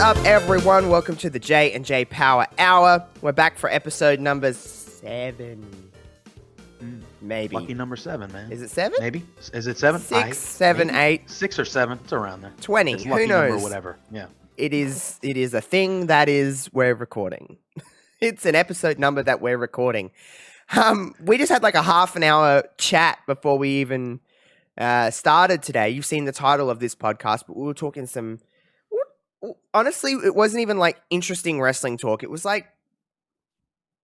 up, everyone? Welcome to the J and J Power Hour. We're back for episode number 7. Maybe. Lucky number 7, man. Is it 7? Maybe. Is it 7? 6, 7, maybe. 8. 6 or 7. It's around there. 20. It's lucky Who knows? number, whatever. Yeah. It is a thing that is we're recording. It's an episode number that we're recording. We just had like a half an hour chat before we even started today. You've seen the title of this podcast, but we were talking some... Honestly, it wasn't even like interesting wrestling talk. It was like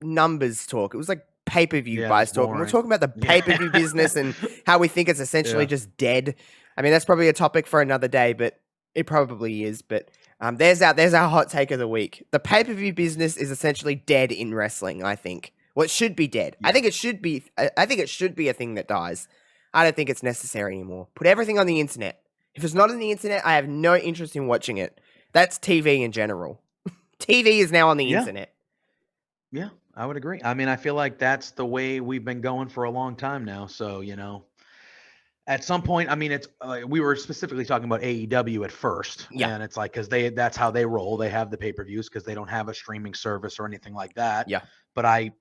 numbers talk. It was like pay-per-view buys talk. And we're talking about the pay-per-view business and how we think it's essentially just dead. I mean, that's probably a topic for another day, but it probably is. But there's our hot take of the week. The pay-per-view business is essentially dead in wrestling, I think. Well, it should be dead. Yeah. I think it should be a thing that dies. I don't think it's necessary anymore. Put everything on the internet. If it's not on the internet, I have no interest in watching it. That's TV in general. TV is now on the internet. Yeah, I would agree. I mean, I feel like that's the way we've been going for a long time now. So, you know, at some point, I mean, it's we were specifically talking about AEW at first. Yeah. And it's like, because that's how they roll. They have the pay-per-views because they don't have a streaming service or anything like that. Yeah. But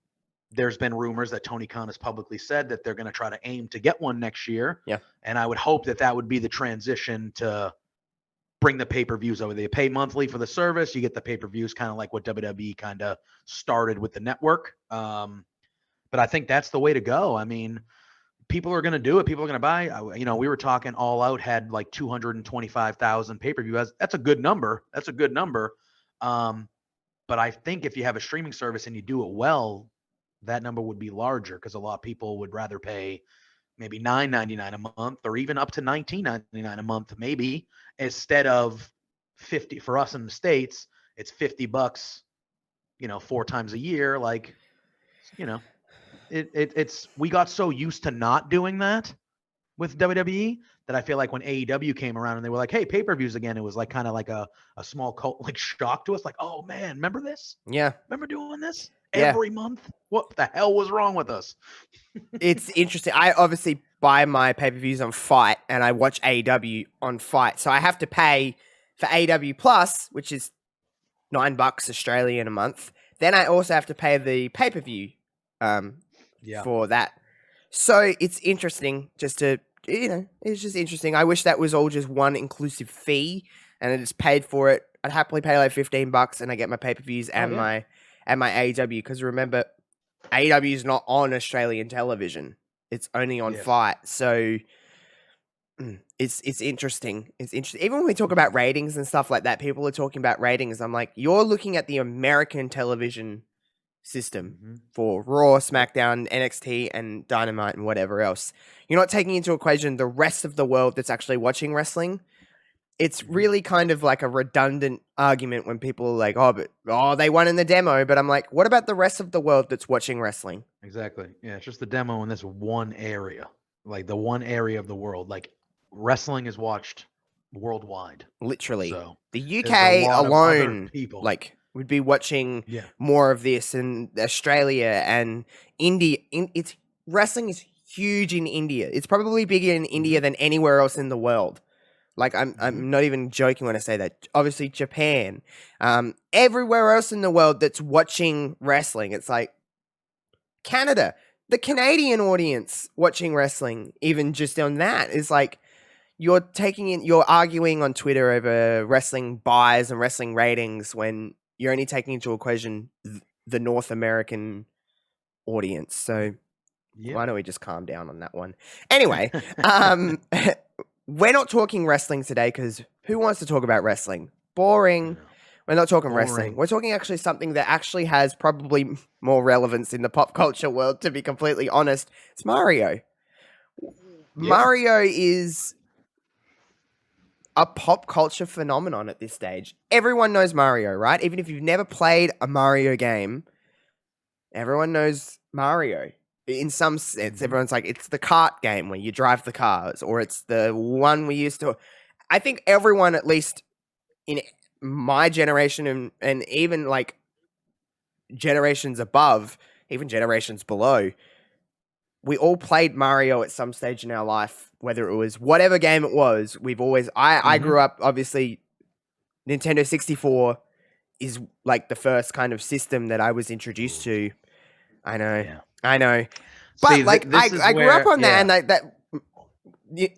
there's been rumors that Tony Khan has publicly said that they're going to try to aim to get one next year. Yeah. And I would hope that would be the transition to bring the pay-per-views over. They pay monthly for the service. You get the pay-per-views, kind of like what WWE kind of started with the network. But I think that's the way to go. I mean, people are going to do it. People are going to buy. You know, we were talking All Out had like 225,000 pay-per-views. That's a good number. But I think if you have a streaming service and you do it well, that number would be larger because a lot of people would rather pay maybe $9.99 a month or even up to $19.99 a month, maybe, instead of $50 for us in the States. It's $50, you know, 4 times a year. Like, you know, it's we got so used to not doing that with WWE that I feel like when AEW came around and they were like, hey, pay-per-views again, it was like kind of like a small cult like shock to us. Like, oh man, remember this? Yeah. Remember doing this every month? What the hell was wrong with us? It's interesting. I obviously buy my pay-per-views on Fight and I watch AEW on Fight. So I have to pay for AEW Plus, which is $9 Australian a month. Then I also have to pay the pay-per-view for that. So it's interesting just to, you know, it's just interesting. I wish that was all just one inclusive fee and I just paid for it. I'd happily pay like $15 and I get my pay-per-views and my AEW, because remember, AEW is not on Australian television. It's only on Fight. So it's interesting. It's interesting. Even when we talk about ratings and stuff like that, people are talking about ratings. I'm like, you're looking at the American television system for Raw, SmackDown, NXT, and Dynamite and whatever else. You're not taking into equation the rest of the world that's actually watching wrestling. It's really kind of like a redundant argument when people are like, they won in the demo. But I'm like, what about the rest of the world that's watching wrestling? Exactly. Yeah, it's just the demo in this one area, like the one area of the world. Like wrestling is watched worldwide. Literally. So the UK alone, people like, would be watching more of this, and Australia and India. Wrestling is huge in India. It's probably bigger in India than anywhere else in the world. Like, I'm not even joking when I say that. Obviously, Japan, everywhere else in the world that's watching wrestling. It's like Canada, the Canadian audience watching wrestling, even just on that, is like you're arguing on Twitter over wrestling buys and wrestling ratings when you're only taking into equation the North American audience. So why don't we just calm down on that one? Anyway, we're not talking wrestling today because who wants to talk about wrestling? Boring. We're not talking wrestling. We're talking actually something that actually has probably more relevance in the pop culture world, to be completely honest. It's Mario. Yeah. Mario is a pop culture phenomenon at this stage. Everyone knows Mario, right? Even if you've never played a Mario game, everyone knows Mario. In some sense, everyone's like, it's the kart game where you drive the cars, or it's the one we used to. I think everyone, at least in my generation and even like generations above, even generations below, we all played Mario at some stage in our life, whether it was whatever game it was. We've always, I grew up obviously Nintendo 64 is like the first kind of system that I was introduced to. I know. Yeah. I know. But See, like this is I grew up where- on that, and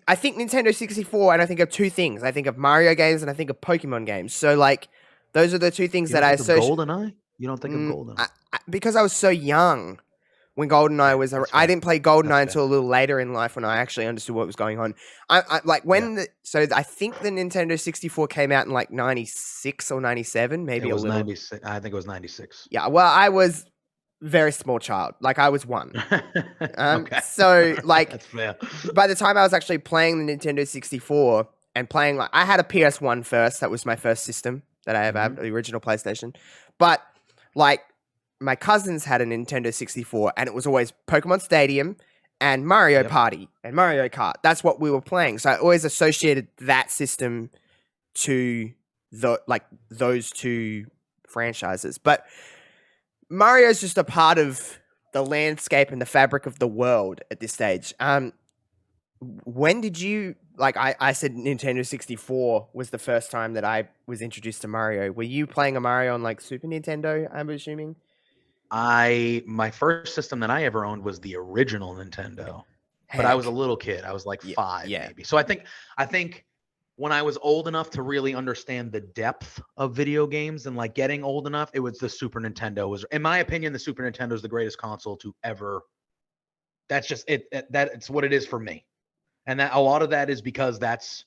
I think Nintendo 64, and I think of two things. I think of Mario games, and I think of Pokemon games. So like, those are the two things You that don't I think of associate. GoldenEye? You don't think of GoldenEye? Because I was so young when GoldenEye was. that's I fair. didn't play GoldenEye That's until a little later in life when I actually understood what was going on. I like when so I think the Nintendo 64 came out in like 96 or 97, maybe It was a little. 96. I think it was 96. Yeah, well, I was very small child. Like I was one. Okay. So like That's fair. by the time I was actually playing the Nintendo 64 and playing, like, I had a PS1 first. That was my first system that I ever had, the original PlayStation. But like my cousins had a Nintendo 64, and it was always Pokemon Stadium and Mario Party and Mario Kart. That's what we were playing. So I always associated that system to those two franchises. But Mario's just a part of the landscape and the fabric of the world at this stage. When did you, like, I said Nintendo 64 was the first time that I was introduced to Mario. Were you playing a Mario on like Super Nintendo, I'm assuming? My first system that I ever owned was the original Nintendo, but I was a little kid. I was like 5 maybe. So I think when I was old enough to really understand the depth of video games and like getting old enough, it was the Super Nintendo. Was, in my opinion, the Super Nintendo is the greatest console to ever. That's just it. It's what it is for me, and that a lot of that is because that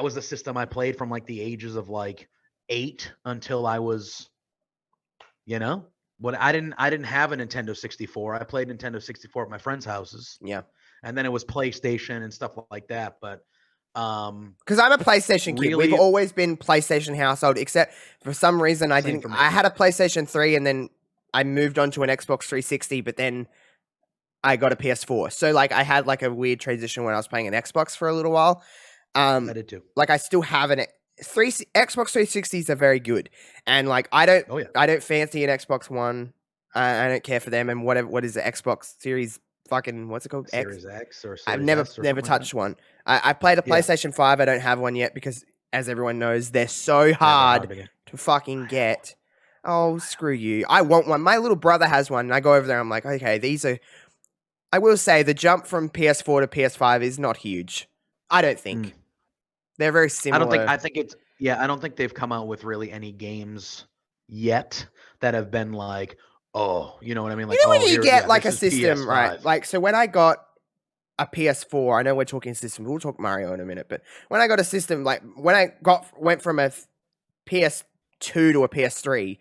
was the system I played from like the ages of like 8 until I was, What I didn't have a Nintendo 64. I played Nintendo 64 at my friends' houses. Yeah. And then it was PlayStation and stuff like that. But because I'm a PlayStation kid. really, We've always been PlayStation household, except for some reason I didn't. I had a PlayStation 3 and then I moved on to an Xbox 360, but then I got a PS4. So like I had like a weird transition when I was playing an Xbox for a little while. I did too. Like I still have an Xbox 360s are very good, and like I don't fancy an Xbox One. I don't care for them. And what is the Xbox Series? Fucking what's it called? Series X or Series I've never S or touched one. I played a PlayStation 5. I don't have one yet because, as everyone knows, they're so hard to fucking get. Oh, screw you! I want one. My little brother has one, and I go over there. I'm like, okay, these are. I will say the jump from PS4 to PS5 is not huge. I don't think. They're very similar. I don't think they've come out with really any games yet that have been like, oh, you know what I mean? Like, when you get like a system, PS5. right? Like, so when I got a PS4, I know we're talking system. We'll talk Mario in a minute, but when I got a system, like when I went from a PS2 to a PS3,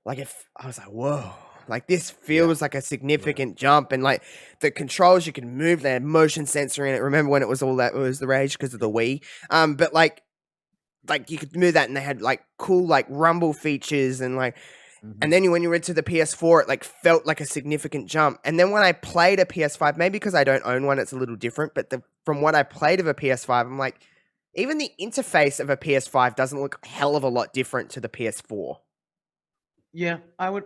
like I was like, whoa. Like this feels like a significant jump, and like the controls you can move, they had motion sensor in it. Remember when it was all that, it was the rage because of the Wii? But like you could move that, and they had like cool like rumble features, and like, and then when you went to the PS4, it like felt like a significant jump. And then when I played a PS5, maybe because I don't own one, it's a little different. But from what I played of a PS5, I'm like, even the interface of a PS5 doesn't look a hell of a lot different to the PS4. Yeah, I would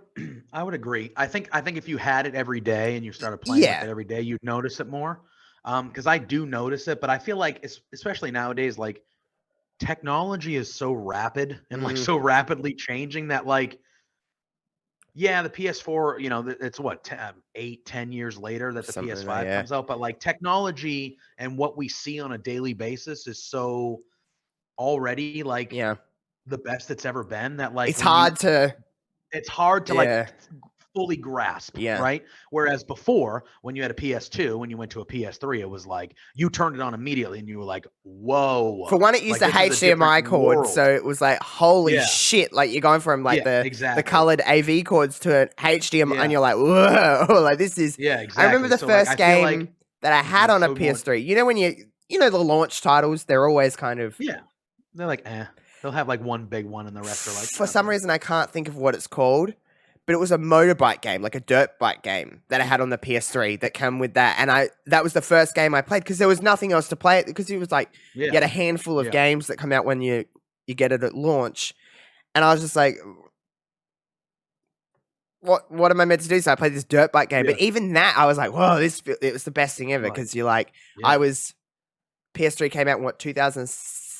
agree. I think if you had it every day and you started playing with it every day, you'd notice it more. Because I do notice it, but I feel like especially nowadays, like technology is so rapid and like so rapidly changing that like, yeah, the PS4, it's what 8-10 years later that the PS5 comes out, but like technology and what we see on a daily basis is so already like the best it's ever been that like it's hard to like fully grasp, right? Whereas before, when you had a PS2, when you went to a PS3, it was like you turned it on immediately and you were like, whoa. For one, it used the HDMI cord, so it was like, holy shit. Like you're going from like the colored AV cords to an HDMI and you're like, whoa, like this is exactly. I remember the first game that I had on a PS3. You know when the launch titles, they're always kind of they're like they'll have like one big one and the rest are like for some reason I can't think of what it's called, but it was a motorbike game, like a dirt bike game that I had on the PS3 that came with that. And that was the first game I played because there was nothing else to play because it was like you had a handful of games that come out when you get it at launch. And I was just like, what am I meant to do? So I played this dirt bike game. But even that, I was like, whoa, it was the best thing ever because you're like, PS3 came out in 2007?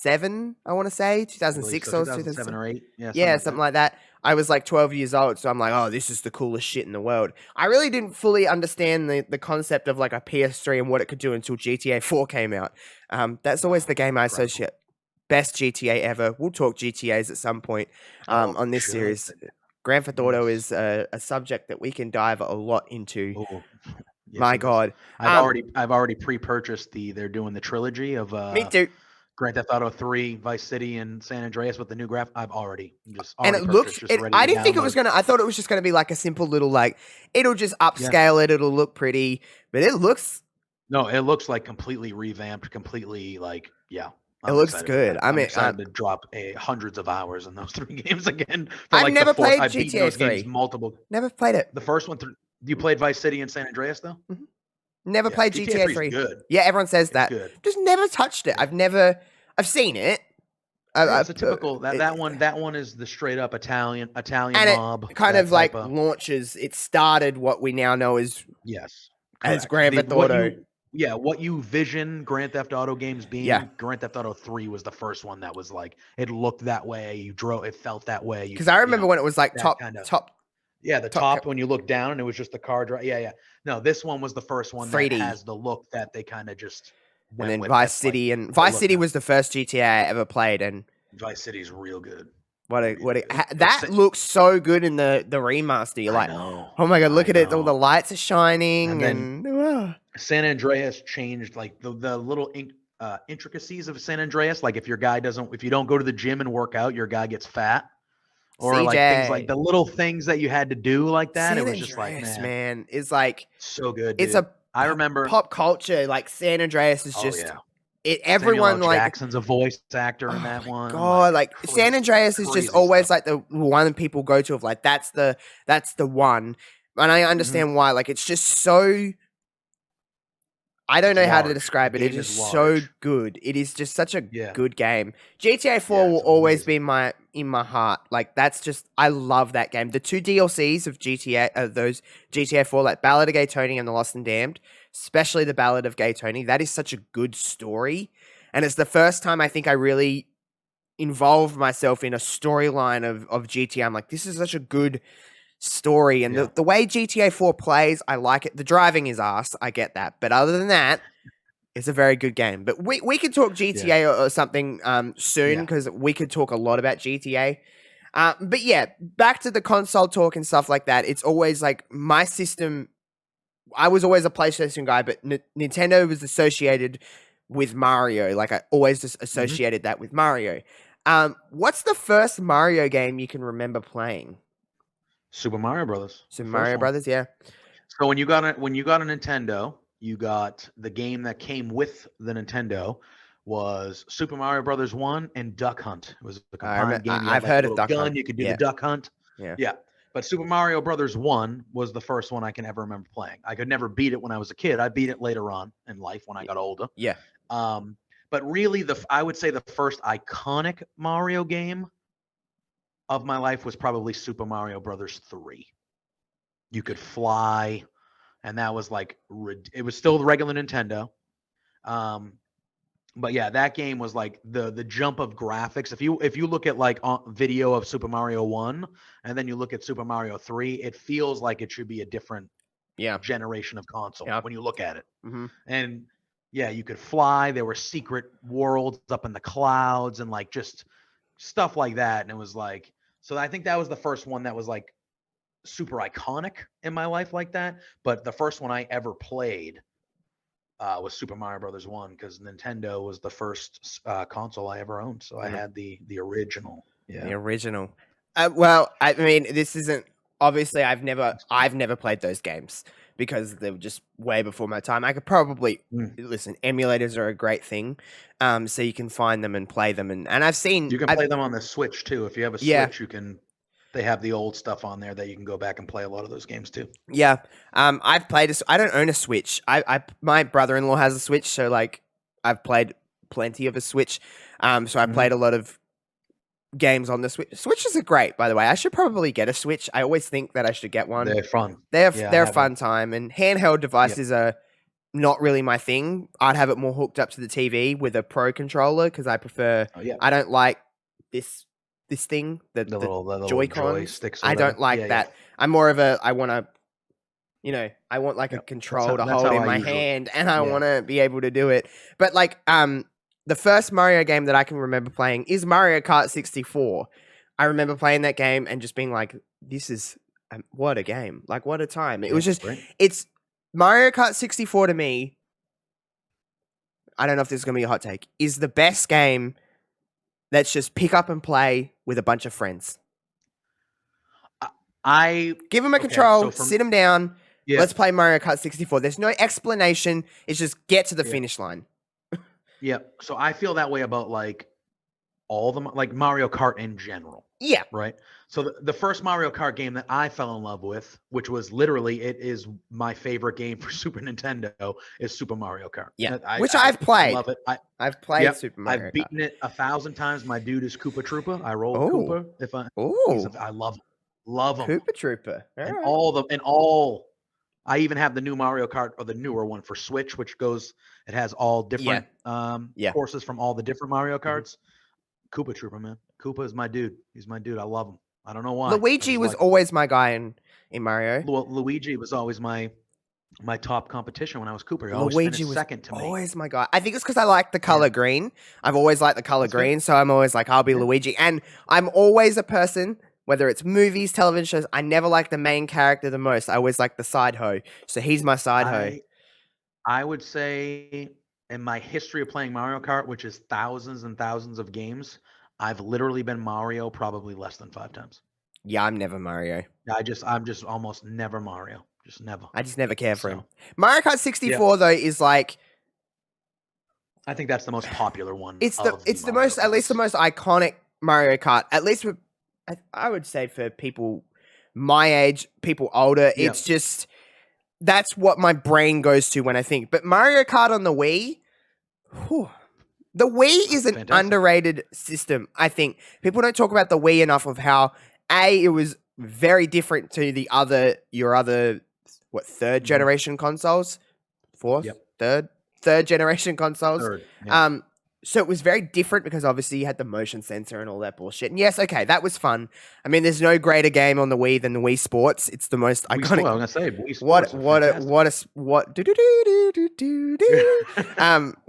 2007, I want to say 2006 so or 2007 or 8. Yeah, something like that. I was like 12 years old, so I'm like, oh, this is the coolest shit in the world. I really didn't fully understand the concept of like a PS3 and what it could do until GTA 4 came out. That's always the game I associate. Best GTA ever. We'll talk GTAs at some point on this series. Grand Theft Auto is a subject that we can dive a lot into. Yes, My God, I've already pre-purchased they're doing the trilogy of me too. Grand Theft Auto 3, Vice City, and San Andreas with the new graph. I've already And it looks. I didn't think it was gonna. I thought it was just gonna be like a simple little like. It'll just upscale it. It'll look pretty, but it looks. No, it looks like completely revamped, completely like It looks good. I'm excited to drop hundreds of hours in those 3 games again. I've never played GTA 3. Games multiple. Never played it. The first one. You played Vice City and San Andreas though. Mm-hmm. Never played GTA 3. Good. Yeah, everyone says that. Good. Just never touched it. I've seen it. It's a typical that one is the straight up Italian and mob. It kind of like launches. It started what we now know as as Grand Theft Auto. What you vision Grand Theft Auto games being. Grand Theft Auto 3 was the first one that was like it looked that way. You drove, it felt that way. Because I remember when it was like top. Yeah, the top when you look down and it was just the car drive. Yeah. No, this one was the first one 3D. That has the look that they kind of just went and then with. Vice City and Vice City was the first GTA I ever played, and Vice City's real good. That looks so good in the remaster. You're like, oh my God, look at it! All the lights are shining, and San Andreas changed like the little intricacies of San Andreas. Like if you don't go to the gym and work out, your guy gets fat. Or CJ. Like things like the little things that you had to do like that. San it was Andreas, just like, man, it's like so good. It's dude. I remember pop culture. Like San Andreas is just everyone like Jackson's a voice actor in that one. God, like San Andreas is just always like the one people go to of like that's the one, and I understand why. Like it's just so. I don't know how to describe it. It is so good. It is just such a good game. GTA 4 will always be in my heart. Like that's just I love that game. The 2 DLCs of those GTA 4, like Ballad of Gay Tony and The Lost and Damned, especially the Ballad of Gay Tony. That is such a good story, and it's the first time I think I really involved myself in a storyline of GTA. I'm like, this is such a good story, and the way GTA 4 plays, I like it. The driving is ass, I get that, but other than that, it's a very good game. But we could talk GTA or something soon, because we could talk a lot about GTA. But yeah, back to the console talk and stuff like that. It's always like my system. I was always a PlayStation guy, but Nintendo was associated with Mario. Like I always just associated that with Mario. What's the first Mario game you can remember playing? Super Mario Brothers. Super Mario Brothers, yeah. So when you got a Nintendo, you got the game that came with the Nintendo was Super Mario Brothers 1 and Duck Hunt. It was a combined game. I've heard of Duck Hunt. You could do the Duck Hunt. Yeah. But Super Mario Brothers 1 was the first one I can ever remember playing. I could never beat it when I was a kid. I beat it later on in life when I got older. Yeah. But really, I would say the first iconic Mario game of my life was probably Super Mario Brothers 3. You could fly, and that was like it was still the regular Nintendo. But yeah, that game was like the jump of graphics. If you look at like video of Super Mario 1 and then you look at Super Mario 3, it feels like it should be a different generation of console when you look at it. And yeah, you could fly. There were secret worlds up in the clouds and like just stuff like that. And it was like, so I think that was the first one that was like super iconic in my life like that. But the first one I ever played was Super Mario Brothers 1, because Nintendo was the first console I ever owned. So I had the original. Yeah. The original. Well, I mean, this isn't obviously I've never played those games because they were just way before my time. I could probably listen. Emulators are a great thing, so you can find them and play them, and I've seen you can play them on the Switch too. If you have a Switch, you can. They have the old stuff on there that you can go back and play a lot of those games too. Yeah, I've played. I don't own a Switch. My brother-in-law has a Switch, so like I've played plenty of a Switch. So I played a lot of games on the Switch. Switches are great, by the way. I should probably get a Switch. I always think that I should get one. They're fun. They're a fun time, and handheld devices are not really my thing. I'd have it more hooked up to the TV with a pro controller because I prefer. Oh yeah, I don't like this thing, the little Joy-Cons. joysticks. Or I whatever. don't like Yeah, that. I'm more of a. I want to. I want like a Yep. control to That's hold how in I my usually. hand, and I Yeah. want to be able to do it. But like, the first Mario game that I can remember playing is Mario Kart 64. I remember playing that game and just being like, "This is what a game! Like, what a time!" It was just, Right. it's Mario Kart 64 to me. I don't know if this is gonna be a hot take. Is the best game that's just pick up and play with a bunch of friends. I Give them a okay, control, so sit them down. yeah, Let's play Mario Kart 64. There's no explanation. It's just get to the Yeah. finish line. yeah. So I feel that way about like all the like Mario Kart in general. Yeah. Right. So the first Mario Kart game that I fell in love with, which was literally it is my favorite game for Super Nintendo, is Super Mario Kart. Yeah. I, Which I I've played. love it. I've played Yep, Super Mario Kart. I've beaten it 1,000 times. My dude is Koopa Troopa. I roll Oh. Koopa if I. Oh. I love him. Koopa Trooper. And right. all. I even have the new Mario Kart or the newer one for Switch, which goes. It has all different courses from all the different Mario Karts. Koopa Trooper, man. Koopa is my dude. He's my dude. I love him. I don't know why. Luigi was always my guy in Mario. Luigi was always my top competition when I was Cooper. Luigi was second to me. Always my guy. I think it's because I like the color green. I've always liked the color green, so I'm always like, I'll be Luigi. And I'm always a person, whether it's movies, television shows, I never like the main character the most. I always like the side hoe. So he's my side hoe. I would say in my history of playing Mario Kart, which is thousands and thousands of games, I've literally been Mario probably less than 5 times. Yeah, I'm never Mario. I'm just almost never Mario. Just never. I just never care for him. Mario Kart 64 though is like, I think that's the most popular one. It's the most, at least the most iconic Mario Kart. At least for, I would say for people my age, people older, it's just, that's what my brain goes to when I think. But Mario Kart on the Wii, the Wii is an underrated system, I think. People don't talk about the Wii enough of how, it was very different to your other, third generation consoles? Fourth? Third generation consoles. So it was very different because obviously you had the motion sensor and all that bullshit. And yes, okay, that was fun. I mean, there's no greater game on the Wii than the Wii Sports. It's the most iconic. I was gonna say Wii Sports.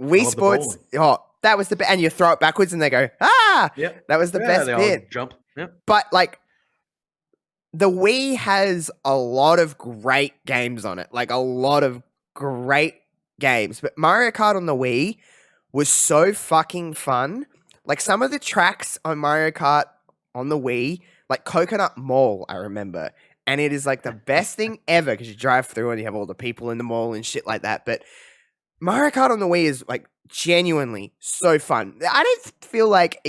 Wii Sports. Oh, that was the best. And you throw it backwards and they go, that was the best bit. Jump. Yep. But like, the Wii has a lot of great games on it. Like a lot of great games. But Mario Kart on the Wii was so fucking fun. Like some of the tracks on Mario Kart on the Wii, like Coconut Mall, I remember. And it is like the best thing ever because you drive through and you have all the people in the mall and shit like that. But Mario Kart on the Wii is like genuinely so fun. I don't feel like,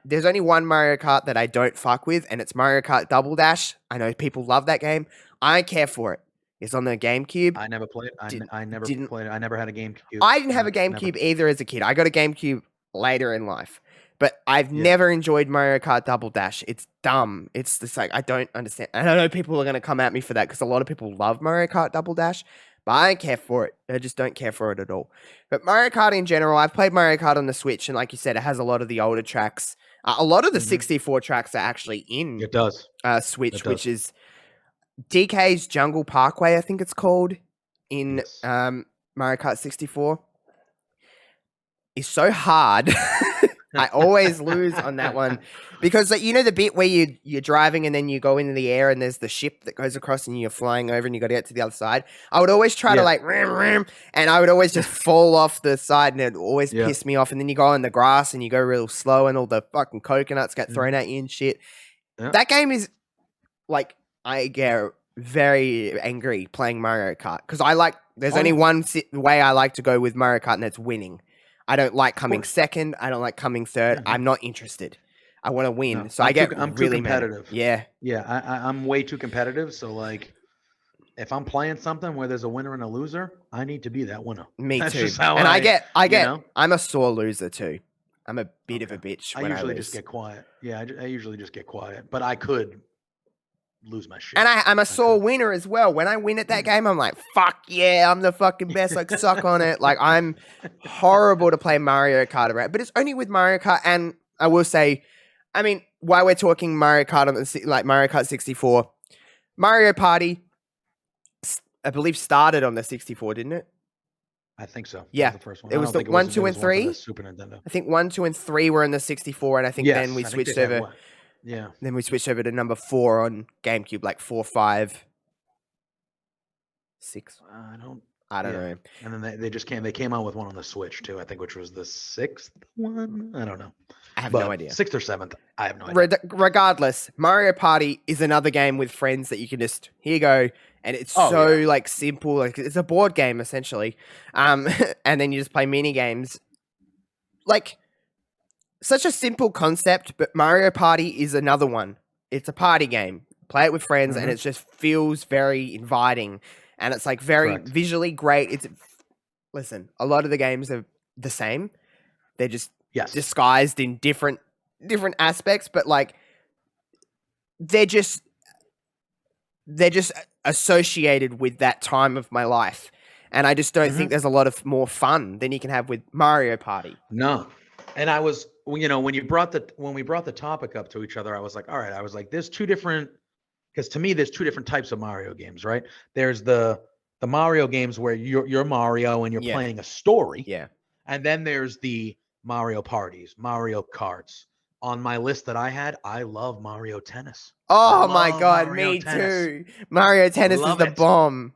there's only one Mario Kart that I don't fuck with, and it's Mario Kart Double Dash. I know people love that game. I don't care for it. It's on the GameCube. I never played it. I never played it. I never had a GameCube. I didn't have a GameCube either as a kid. I got a GameCube later in life. But I've never enjoyed Mario Kart Double Dash. It's dumb. It's just like, I don't understand. And I know people are going to come at me for that because a lot of people love Mario Kart Double Dash. But I don't care for it. I just don't care for it at all. But Mario Kart in general, I've played Mario Kart on the Switch. And like you said, it has a lot of the older tracks. A lot of the 64 tracks are actually in Switch, which is DK's Jungle Parkway, I think it's called, in Mario Kart 64. It's so hard. I always lose on that one because, like, you know, the bit where you're driving and then you go into the air and there's the ship that goes across and you're flying over and you got to get to the other side. I would always try to like ram, and I would always just fall off the side and it always piss me off. And then you go in the grass and you go real slow and all the fucking coconuts get thrown at you and shit. That game is like, I get very angry playing Mario Kart because there's only one way I like to go with Mario Kart, and that's winning. I don't like coming second. I don't like coming third. I'm not interested. I want to win. No, so I'm really too competitive. Mad. I'm way too competitive. So like, if I'm playing something where there's a winner and a loser, I need to be that winner. Me too. And I get. I'm a sore loser too. I'm a bit of a bitch. I usually just get quiet. Yeah, I usually just get quiet. But I could lose my shit. And I'm a sore winner as well. When I win at that game, I'm like, fuck yeah, I'm the fucking best. Like, suck on it. Like, I'm horrible to play Mario Kart around. But it's only with Mario Kart. And I will say, I mean, while we're talking Mario Kart like Mario Kart 64, Mario Party, I believe, started on the 64, didn't it? I think so. Yeah, that was the first one. It was the 1, 2, and 3. Super Nintendo. I think 1, 2, and 3 were in the 64, and I think then we switched over. Yeah. Then we switched over to number 4 on GameCube, like 4, 5, 6. I don't know. And then they came out with one on the Switch too, I think, which was the 6th one. I don't know. I have no idea. 6th or 7th. I have no idea. Regardless, Mario Party is another game with friends that you can just, here you go. And it's like simple. Like, it's a board game essentially. And then you just play mini games. Like, such a simple concept, but Mario Party is another one. It's a party game. Play it with friends, and it just feels very inviting. And it's like very visually great. Listen, a lot of the games are the same. They're just disguised in different aspects, but like they're just associated with that time of my life. And I just don't think there's a lot of more fun than you can have with Mario Party. No. And I was, when we brought the topic up to each other, I was like, all right, I was like, there's two different, because to me, there's two different types of Mario games, right? There's the Mario games where you're Mario and you're playing a story. Yeah. And then there's the Mario parties, Mario Karts. On my list that I had, I love Mario Tennis. Oh my God, me too. Mario Tennis is the bomb.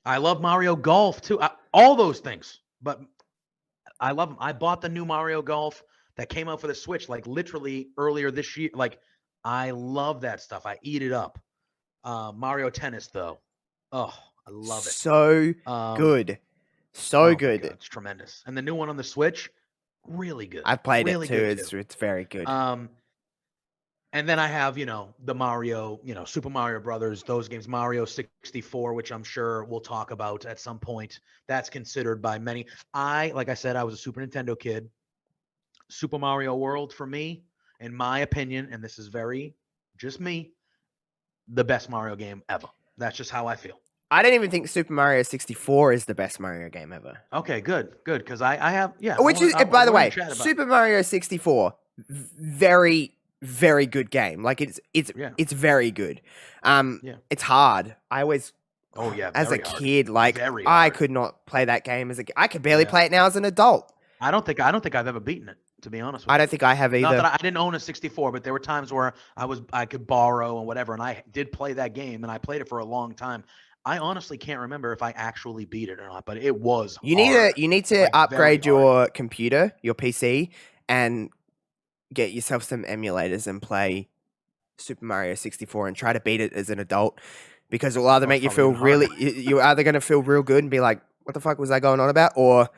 I love Mario Golf too. All those things. But I love them. I bought the new Mario Golf that came out for the Switch, like literally earlier this year. Like, I love that stuff. I eat it up. Mario Tennis, though. Oh, I love it. So good. So good. God, it's tremendous. And the new one on the Switch, really good. I've played really it too. It's very good. And then I have, the Mario, Super Mario Brothers, those games, Mario 64, which I'm sure we'll talk about at some point. That's considered by many. Like I said, I was a Super Nintendo kid. Super Mario World, for me, in my opinion, and this is very just me, the best Mario game ever. That's just how I feel. I don't even think Super Mario 64 is the best Mario game ever. Okay, good. Because I have, by the way, Super Mario 64, very, very good game. Like, it's very good. It's hard. As a kid, like, I could not play that game as a kid. I could barely play it now as an adult. I don't think I've ever beaten it, to be honest with you. I don't think I have either. Not that I didn't own a 64, but there were times where I could borrow and whatever, and I did play that game, and I played it for a long time. I honestly can't remember if I actually beat it or not, but it was hard. You need to upgrade your computer, your PC, and get yourself some emulators and play Super Mario 64 and try to beat it as an adult, because it will either make you feel you're either going to feel real good and be like, what the fuck was I going on about? Or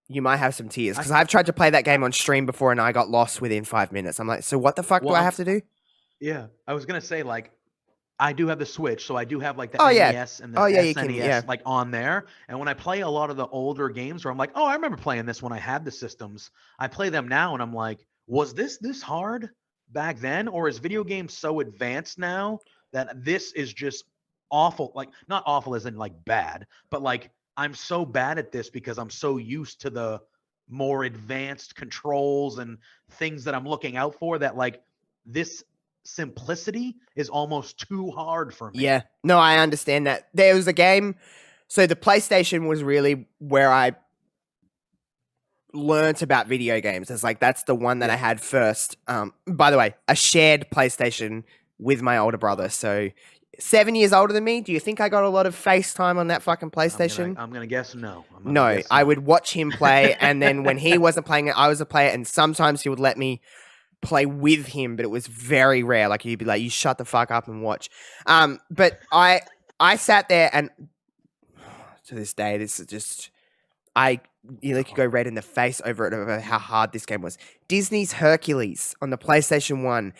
you might have some tears, because I've tried to play that game on stream before and I got lost within 5 minutes. I'm like, so what the fuck do I have to do? Yeah, I was going to say, like, I do have the Switch, so I do have like the NES and the SNES like on there. And when I play a lot of the older games where I'm like, oh, I remember playing this when I had the systems, I play them now and I'm like, was this hard back then? Or is video games so advanced now that this is just awful? Like, not awful as in like bad, but like, I'm so bad at this because I'm so used to the more advanced controls and things that I'm looking out for, that like this simplicity is almost too hard for me. Yeah, no, I understand that. There was a game, so the PlayStation was really where I learnt about video games. It's like, that's the one that I had first. By the way, a shared PlayStation with my older brother, so 7 years older than me. Do you think I got a lot of FaceTime on that fucking PlayStation? I'm gonna guess no. No, I would watch him play, and then when he wasn't playing it, I was a player, and sometimes he would let me play with him, but it was very rare. Like, he'd be like, you shut the fuck up and watch. But I sat there, and to this day, this is just, you could go red in the face over how hard this game was. Disney's Hercules on the PlayStation 1.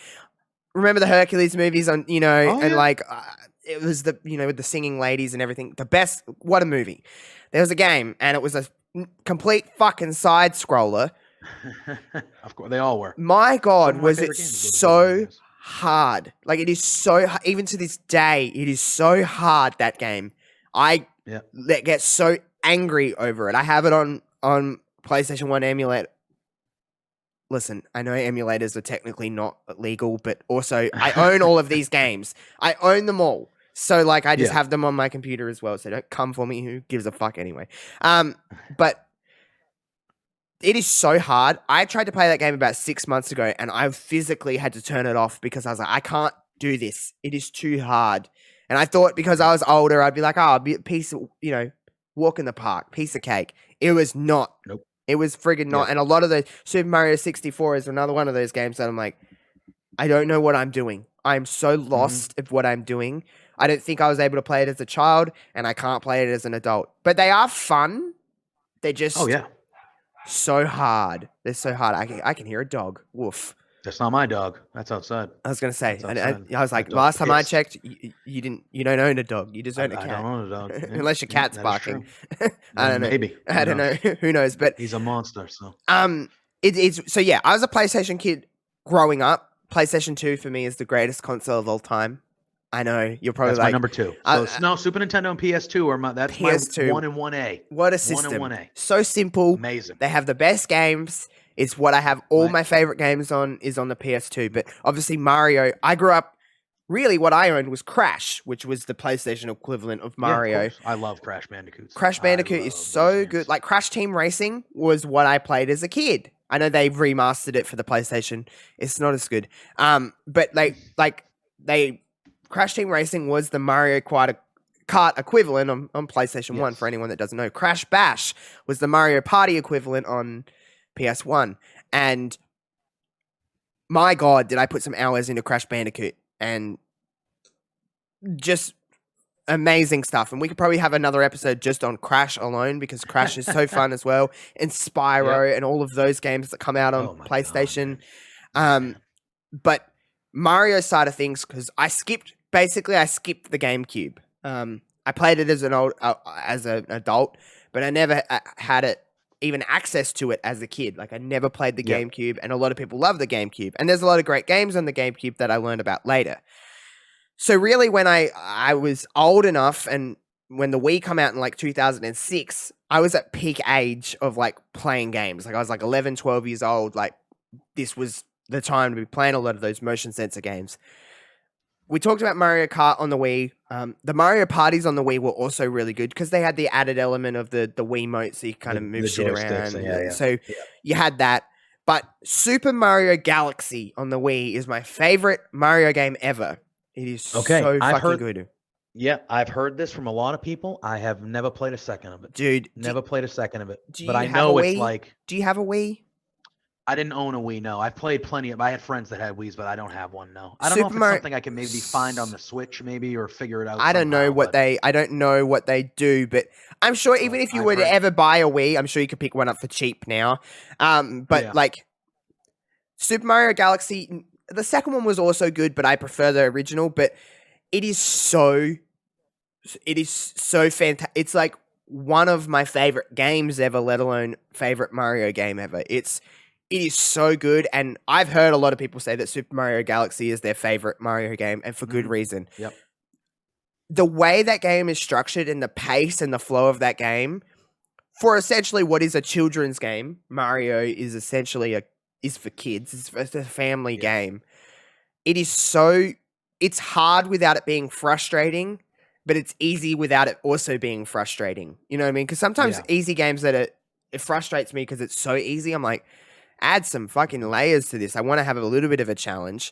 Remember the Hercules movies on, like, it was the, with the singing ladies and everything. The best, what a movie. There was a game, and it was a complete fucking side scroller. Of course, they all were. My God, was it so hard. Like, it is so, even to this day, it is so hard, that game. I get so angry over it. I have it on PlayStation 1 emulator. Listen, I know emulators are technically not legal, but also I own all of these games. I own them all. So, like, I just have them on my computer as well. So don't come for me. Who gives a fuck anyway? But it is so hard. I tried to play that game about 6 months ago, and I physically had to turn it off because I was like, I can't do this. It is too hard. And I thought because I was older, I'd be like, oh, a piece of, walk in the park, piece of cake. It was not. Nope. It was friggin' not. And a lot of the Super Mario 64 is another one of those games that I'm like, I don't know what I'm doing. I'm so lost of what I'm doing. I don't think I was able to play it as a child, and I can't play it as an adult. But they are fun. They're just so hard. They're so hard. I can hear a dog. Woof. That's not my dog. That's outside. I was gonna say. I was like, last time I checked, you don't own a dog. You just own a cat. I don't own a dog. Unless your cat's barking. I don't know. Maybe. I don't know. Who knows? But he's a monster. So it's so yeah. I was a PlayStation kid growing up. PlayStation 2 for me is the greatest console of all time. I know you're probably that's like my number 2. So no, Super Nintendo and PS2 are that's PS2. My 1 and 1A. What a system! 1 and 1A. So simple, amazing. They have the best games. It's what I have all my favorite games on is on the PS2. But obviously Mario, I grew up. Really, what I owned was Crash, which was the PlayStation equivalent of Mario. Of I love Crash Bandicoot. Crash Bandicoot is so good. Like Crash Team Racing was what I played as a kid. I know they've remastered it for the PlayStation. It's not as good. But Crash Team Racing was the Mario Kart equivalent on PlayStation 1 for anyone that doesn't know. Crash Bash was the Mario Party equivalent on PS1. And my God, did I put some hours into Crash Bandicoot, and just amazing stuff. And we could probably have another episode just on Crash alone, because Crash is so fun as well. And Spyro and all of those games that come out on PlayStation. But Mario side of things, because I skipped the GameCube. I played it as an adult, but I never had it even access to it as a kid. Like I never played the GameCube, and a lot of people love the GameCube, and there's a lot of great games on the GameCube that I learned about later. So really, when I was old enough, and when the Wii come out in like 2006, I was at peak age of like playing games. Like I was like 11, 12 years old. Like this was the time to be playing a lot of those motion sensor games. We talked about Mario Kart on the Wii. The Mario parties on the Wii were also really good because they had the added element of the Wiimote, so you kind of move shit around. So you had that. But Super Mario Galaxy on the Wii is my favorite Mario game ever. It is so fucking good. Yeah, I've heard this from a lot of people. I have never played a second of it. Dude. Never played a second of it. But I know it's like... Do you have a Wii? I didn't own a Wii, no. I've played plenty of... I had friends that had Wiis, but I don't have one, no. I don't know if it's something I can maybe find on the Switch, maybe, or figure it out. I don't know what they do, but I'm sure even if you were to ever buy a Wii, I'm sure you could pick one up for cheap now. Like Super Mario Galaxy, the second one was also good, but I prefer the original. But it is so fantastic. It's like one of my favorite games ever, let alone favorite Mario game ever. It is so good, and I've heard a lot of people say that Super Mario Galaxy is their favorite Mario game, and for good reason. Yep. The way that game is structured and the pace and the flow of that game, for essentially what is a children's game, Mario is essentially is for kids. It's a family game. It's hard without it being frustrating, but it's easy without it also being frustrating. You know what I mean? Because sometimes easy games it frustrates me because it's so easy. I'm like, add some fucking layers to this. I want to have a little bit of a challenge.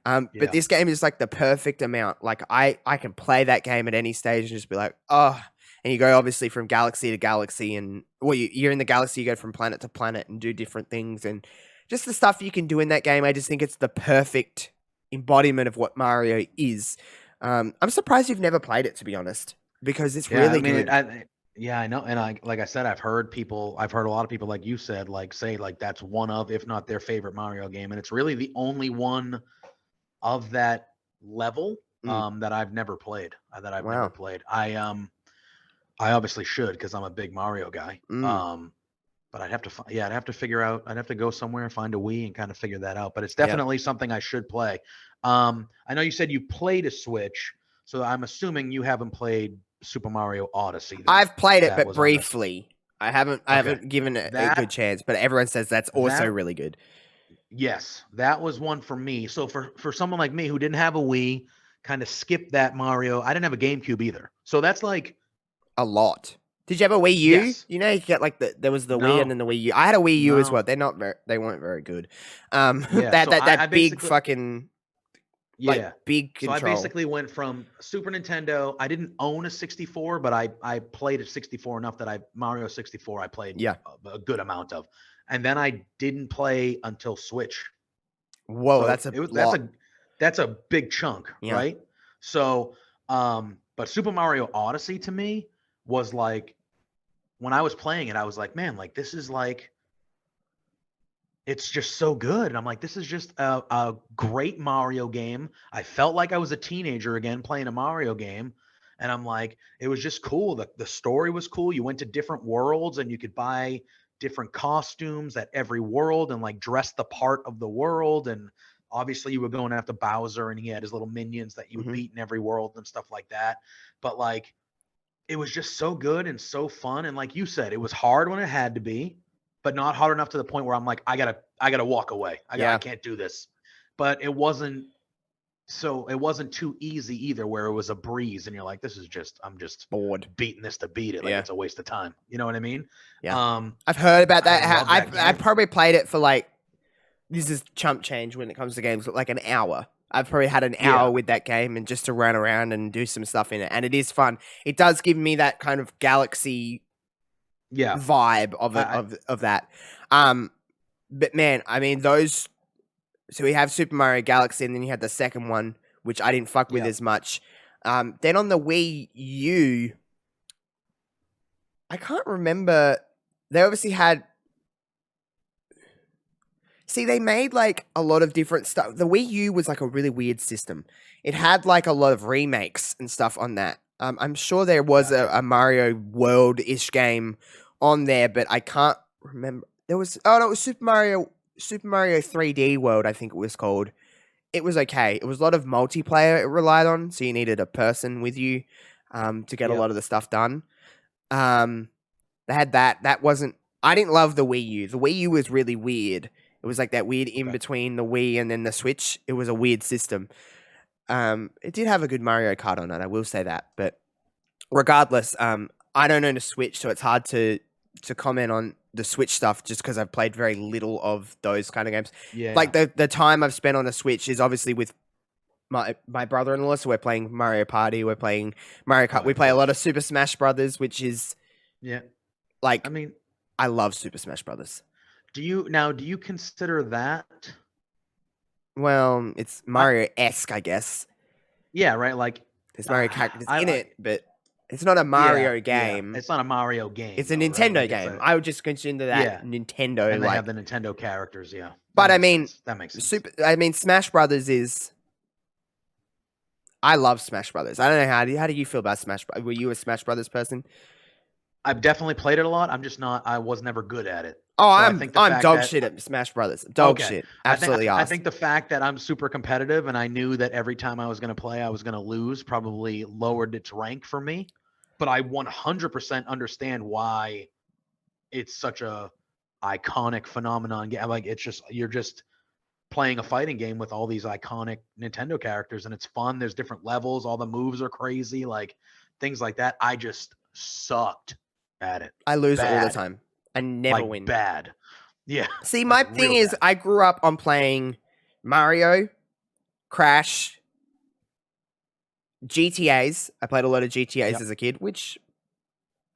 But this game is like the perfect amount. Like I can play that game at any stage and just be like, oh, and you go obviously from galaxy to galaxy, and you're in the galaxy, you go from planet to planet and do different things, and just the stuff you can do in that game. I just think it's the perfect embodiment of what Mario is. I'm surprised you've never played it, to be honest, because it's really good. I know. And like I said, I've heard a lot of people, like you said, like say like that's one of, if not their favorite Mario game. And it's really the only one of that level that I've never played, never played. I obviously should, because I'm a big Mario guy. but I'd have to I'd have to figure out. I'd have to go somewhere and find a Wii and kind of figure that out. But it's Yep. definitely something I should play. I know you said you played a Switch, so I'm assuming you haven't played Super Mario Odyssey. I've played it, that but was on this. briefly. I haven't given it a good chance, but everyone says that's also really good. Yes, that was one for me. So for someone like me who didn't have a Wii, kind of skipped that Mario. I didn't have a GameCube either. So that's like a lot. Did you have a Wii U? Yes. You know, you get like there was the No. Wii and then the Wii U. I had a Wii U as No. well. They weren't very good. Yeah, that I big basically- fucking yeah. big So control. I basically went from Super Nintendo. I didn't own a 64, but I played a 64 enough that Mario 64 I played a good amount of, and then I didn't play until Switch. Whoa, So that's a big chunk, right? So, but Super Mario Odyssey to me was like, when I was playing it, I was like, man, like this is like, it's just so good. And I'm like, this is just a great Mario game. I felt like I was a teenager again playing a Mario game. And I'm like, it was just cool. The story was cool. You went to different worlds and you could buy different costumes at every world and like dress the part of the world. And obviously you were going after Bowser and he had his little minions that you would beat in every world and stuff like that. But like, it was just so good and so fun. And like you said, it was hard when it had to be, but not hard enough to the point where I'm like, I gotta walk away. I can't do this. But it wasn't too easy either, where it was a breeze and you're like, I'm just bored beating this to beat it. Like it's a waste of time. You know what I mean? Yeah. I've heard about that. I probably played it for like, this is chump change when it comes to games, like an hour. I've probably had an hour with that game and just to run around and do some stuff in it. And it is fun. It does give me that kind of Galaxy vibe of that. But man, I mean, so we have Super Mario Galaxy and then you had the second one, which I didn't fuck with as much. Then on the Wii U, I can't remember. They obviously had... See, they made like a lot of different stuff. The Wii U was like a really weird system. It had like a lot of remakes and stuff on that. I'm sure there was a Mario World-ish game on there, but I can't remember. There was it was Super Mario 3D World, I think it was called. It was okay. It was a lot of multiplayer it relied on, so you needed a person with you to get a lot of the stuff done. They had that. That wasn't... I didn't love the Wii U. The Wii U was really weird. It was like that weird in between the Wii and then the Switch. It was a weird system. It did have a good Mario Kart on it, I will say that. But regardless, I don't own a Switch, so it's hard to comment on the Switch stuff just because I've played very little of those kind of games. Yeah. Like the time I've spent on the Switch is obviously with my brother-in-law, so we're playing Mario Party, we're playing Mario Kart. We play a lot of Super Smash Brothers, which is... like... I mean... I love Super Smash Brothers. Do you consider that? Well, it's Mario-esque, I guess. Yeah, right. Like there's Mario characters in it, but it's not a Mario game. Yeah. It's not a Mario game. It's a Nintendo game. I would just consider that Nintendo. And they have the Nintendo characters, yeah. But I mean, that makes sense. Smash Brothers is... I love Smash Brothers. I don't know, how do you feel about Smash Brothers? Were you a Smash Brothers person? I've definitely played it a lot. I'm just not... I was never good at it. Oh, so I'm dog shit at Smash Brothers. Dog shit. Absolutely awesome. I think the fact that I'm super competitive and I knew that every time I was going to play, I was going to lose probably lowered its rank for me. But I 100% understand why it's such a iconic phenomenon. Like it's just, you're just playing a fighting game with all these iconic Nintendo characters and it's fun. There's different levels. All the moves are crazy, like things like that. I just sucked at it. I lose all the time. I never win. Bad. Yeah. See, my thing is, I grew up on playing Mario, Crash, GTAs. I played a lot of GTAs as a kid, which,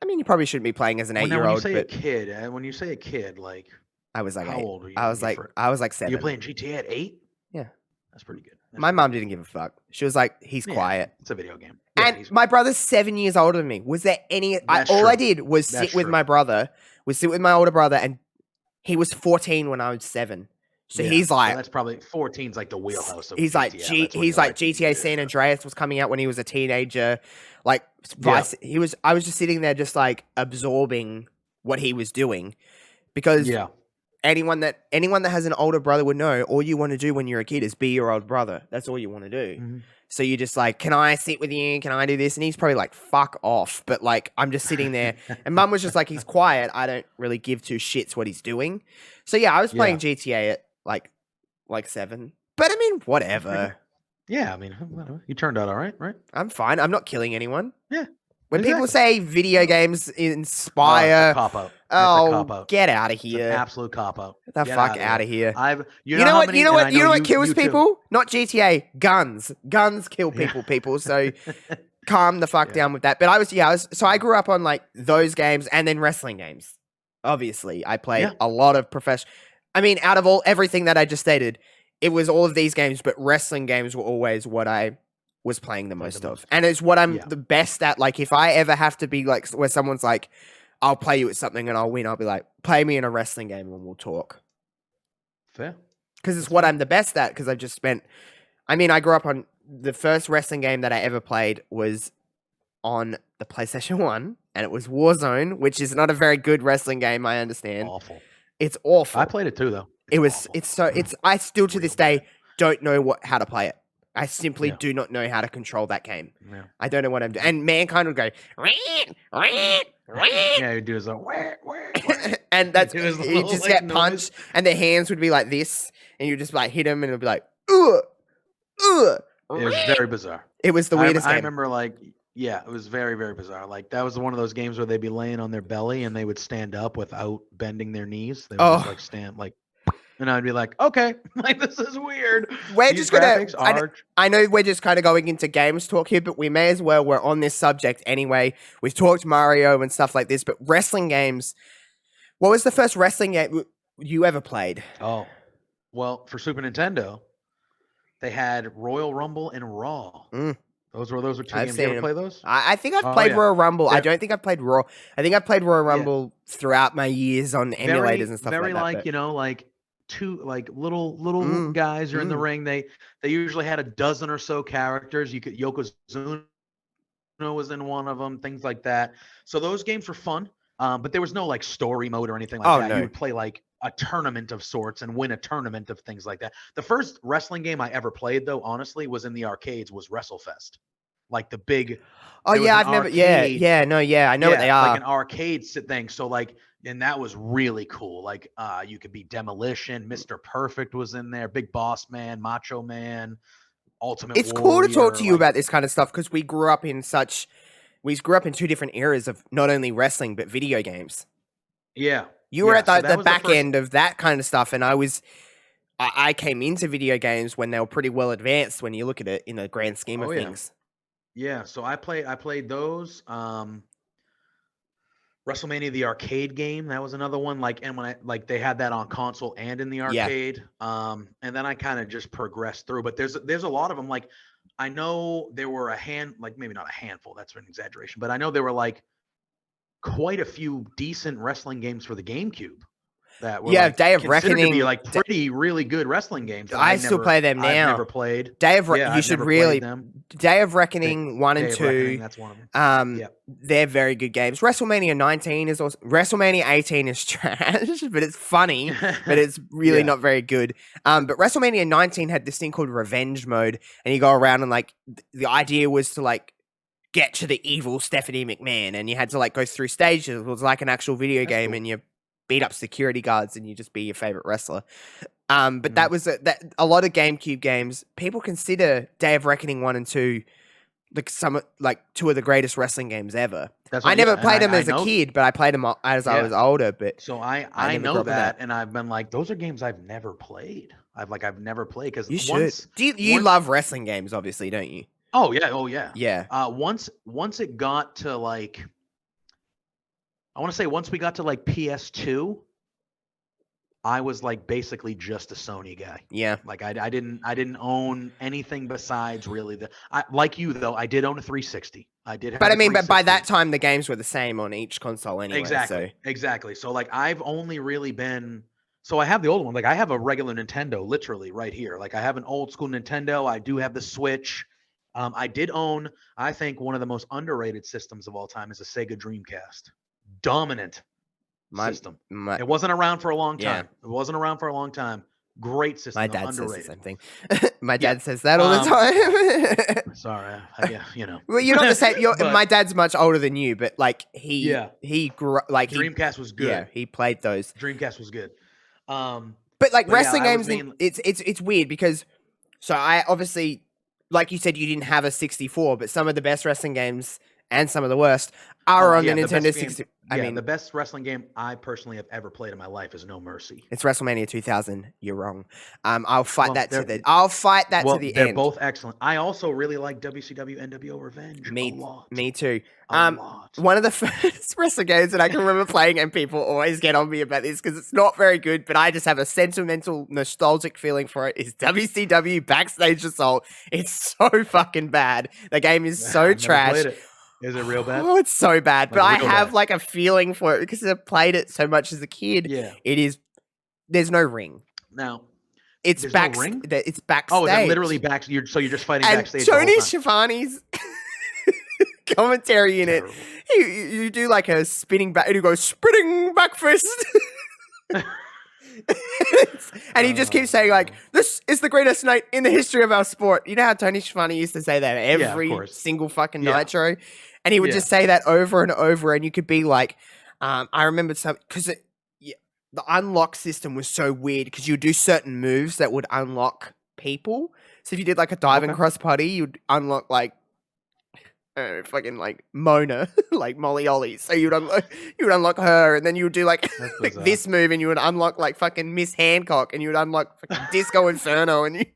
I mean, you probably shouldn't be playing as an 8-year-old. When you say a kid, like, I was like, how old were you? I was like 7. You're playing GTA at 8? Yeah. That's pretty good. My mom didn't give a fuck. She was like, he's quiet. It's a video game. And my brother's 7 years older than me. Was there any... all I did was sit with my brother, my older brother, and he was 14 when I was 7. So he's like... So that's probably... 14's like the wheelhouse of he's GTA. He's like GTA San Andreas was coming out when he was a teenager. Like, I was just sitting there just like absorbing what he was doing. because Yeah. anyone that has an older brother would know, all you want to do when you're a kid is be your old brother. That's all you want to do. Mm-hmm. So you're just like, can I sit with you? Can I do this? And he's probably like, fuck off. But like, I'm just sitting there. And mum was just like, he's quiet. I don't really give two shits what he's doing. So yeah, I was playing GTA at like 7. But I mean, whatever. Yeah, I mean, whatever. You turned out all right, right? I'm fine. I'm not killing anyone. Yeah. When people say video games inspire, it's a cop-out. Get out of here! It's an absolute cop-out. Get the fuck out of here! You know what kills people? Not GTA, guns. Guns kill people. People. So calm the fuck down with that. But so I grew up on like those games and then wrestling games. Obviously, I played a lot of professional. I mean, out of everything that I just stated, it was all of these games, but wrestling games were always what I was playing the most of. And it's what I'm the best at. Like, if I ever have to be like, where someone's like, I'll play you at something and I'll win, I'll be like, play me in a wrestling game and we'll talk. Fair. Because it's what I'm the best at, because I've just spent, I mean, I grew up on, the first wrestling game that I ever played was on the PlayStation 1, and it was Warzone, which is not a very good wrestling game, I understand. Awful. It's awful. I played it too, though. I still to this day don't know how to play it. I simply do not know how to control that game. Yeah. I don't know what I'm doing. And Mankind would go, yeah, he'd do his own, and that's, you just get punched, and their hands would be like this, and you just like hit him, and it'd be like, ugh. It was very bizarre. It was the weirdest game. I remember it was very, very bizarre. Like, that was one of those games where they'd be laying on their belly and they would stand up without bending their knees. They would just like stand like, and I'd be like, okay, like, this is weird. We're just gonna. I know we're just kind of going into games talk here, but we may as well. We're on this subject anyway. We've talked Mario and stuff like this, but wrestling games. What was the first wrestling game you ever played? Oh, well, for Super Nintendo, they had Royal Rumble and Raw. Those were two games. You ever play those? I think I've played Royal Rumble. I don't think I've played Raw. I think I've played Royal Rumble throughout my years on emulators and stuff like that. Very like two like little guys are in the ring. They usually had a dozen or so characters. Yokozuna was in one of them, things like that. So those games were fun. But there was no like story mode or anything like that. No. You would play like a tournament of sorts and win a tournament of things like that. The first wrestling game I ever played, though, honestly, was in the arcades, was WrestleFest. Like the big. Oh yeah, I've never. I know what they are. Like an arcade thing. So like, and that was really cool. Like, you could be Demolition, Mr. Perfect was in there, Big Boss Man, Macho Man, Ultimate It's Warrior, cool to talk to you about this kind of stuff, because we grew up in two different eras of not only wrestling but video games. Yeah. You were at the back end of that kind of stuff, and I came into video games when they were pretty well advanced when you look at it in the grand scheme of things. Yeah, so I played those. WrestleMania, the arcade game, that was another one. Like, and when they had that on console and in the arcade. And then I kind of just progressed through. But there's a lot of them. Like, I know there were maybe not a handful, that's an exaggeration, but I know there were like quite a few decent wrestling games for the GameCube that were Day of Reckoning, to be like really good wrestling games. I still play them now. I've never played Day of Reckoning 1 and 2. That's one of them. They're very good games. WrestleMania 19 is also. WrestleMania 18 is trash, but it's funny, but it's really not very good. But WrestleMania 19 had this thing called Revenge Mode, and you go around and like the idea was to like get to the evil Stephanie McMahon, and you had to like go through stages. It was like an actual video game, and you beat up security guards, and you just be your favorite wrestler. But that was a lot of GameCube games. People consider Day of Reckoning 1 and 2 like two of the greatest wrestling games ever. I never played them as a kid, but I played them as I was older. But so I know that, and I've been like, those are games I've never played. I've never played because you should. You love wrestling games, obviously, don't you? Oh yeah. Yeah. Once it got to like, I want to say once we got to like PS2, I was like basically just a Sony guy. Yeah. Like I didn't own anything besides really like you though. I did own a 360. I did. But I mean, but by that time the games were the same on each console anyway. Exactly. So like I've only really been. So I have the old one. Like I have a regular Nintendo, literally right here. Like I have an old school Nintendo. I do have the Switch. I did own, I think, one of the most underrated systems of all time is a Sega Dreamcast. Dominant system. It wasn't around for a long time. Yeah. It wasn't around for a long time. Great system. My dad underrated. says the same thing. My dad says that all the time. Sorry, Well, you're not the same. But, my dad's much older than you, but like he grew like Dreamcast was good. Yeah, he played those. Dreamcast was good. But like wrestling games, it's weird because so I obviously, like you said, you didn't have a 64, but some of the best wrestling games and some of the worst are on the Nintendo 60. I mean, the best wrestling game I personally have ever played in my life is No Mercy. It's WrestleMania 2000. You're wrong. I'll fight that to the. I'll fight that to the they're end. They're both excellent. I also really like WCW NWO Revenge. A lot. Me too. A lot. One of the first wrestling games that I can remember playing, and people always get on me about this because it's not very good, but I just have a sentimental, nostalgic feeling for it. Is WCW Backstage Assault? It's so fucking bad. The game is so trash. Is it real bad? Oh, it's so bad. But I have like a feeling for it because I played it so much as a kid. Yeah. It is. There's no ring. Now, it's there's back. No ring? It's backstage. Oh, is it literally back? So you're just fighting and backstage. Tony Schiavone's commentary in Terrible. it. You do like a spinning back, and you go spinning back fist. And he just keeps saying like, "This is the greatest night in the history of our sport." You know how Tony Schiavone used to say that every single fucking Nitro, and he would just say that over and over. And you could be like, I remember some because the unlock system was so weird because you'd do certain moves that would unlock people. So if you did like a diving cross putty, you'd unlock like fucking like Mona, like Molly Ollie. So you would unlock her, and then you would do like this move, and you would unlock like fucking Miss Hancock, and you would unlock fucking Disco Inferno, and it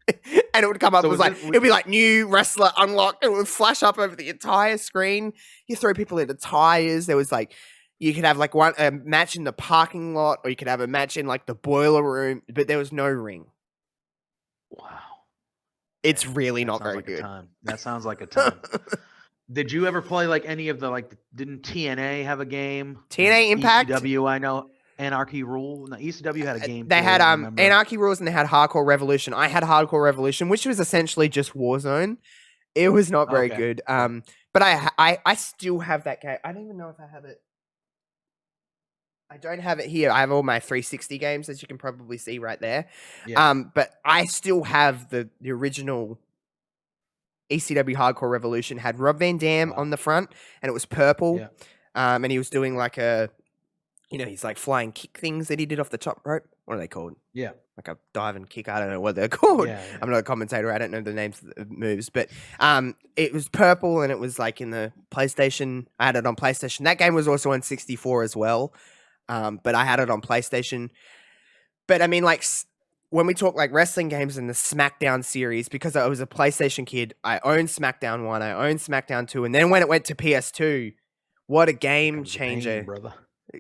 would come up. So it'd be like new wrestler unlocked. It would flash up over the entire screen. You throw people into tires. There was like you could have like a match in the parking lot, or you could have a match in like the boiler room, but there was no ring. Wow, it's really not very good. That sounds like a time. Did you ever play like any of the didn't TNA have a game? TNA Impact? ECW, I know. Anarchy Rule. No, ECW had a game. They had Anarchy Rules and they had Hardcore Revolution. I had Hardcore Revolution, which was essentially just Warzone. It was not very good. But I still have that game. I don't even know if I have it. I don't have it here. I have all my 360 games, as you can probably see right there. Yeah. But I still have the original ECW Hardcore Revolution. Had Rob Van Dam on the front, and it was purple. Yeah. And he was doing like he's like flying kick things that he did off the top rope. What are they called? Yeah. Like a dive and kick. I don't know what they're called. Yeah. I'm not a commentator. I don't know the names of the moves. But it was purple, and it was like in the PlayStation. I had it on PlayStation. That game was also on 64 as well. But I had it on PlayStation. But I mean, like, when we talk like wrestling games in the SmackDown series, because I was a PlayStation kid, I owned SmackDown 1, I owned SmackDown 2, and then when it went to PS2, what a game changer. Brother.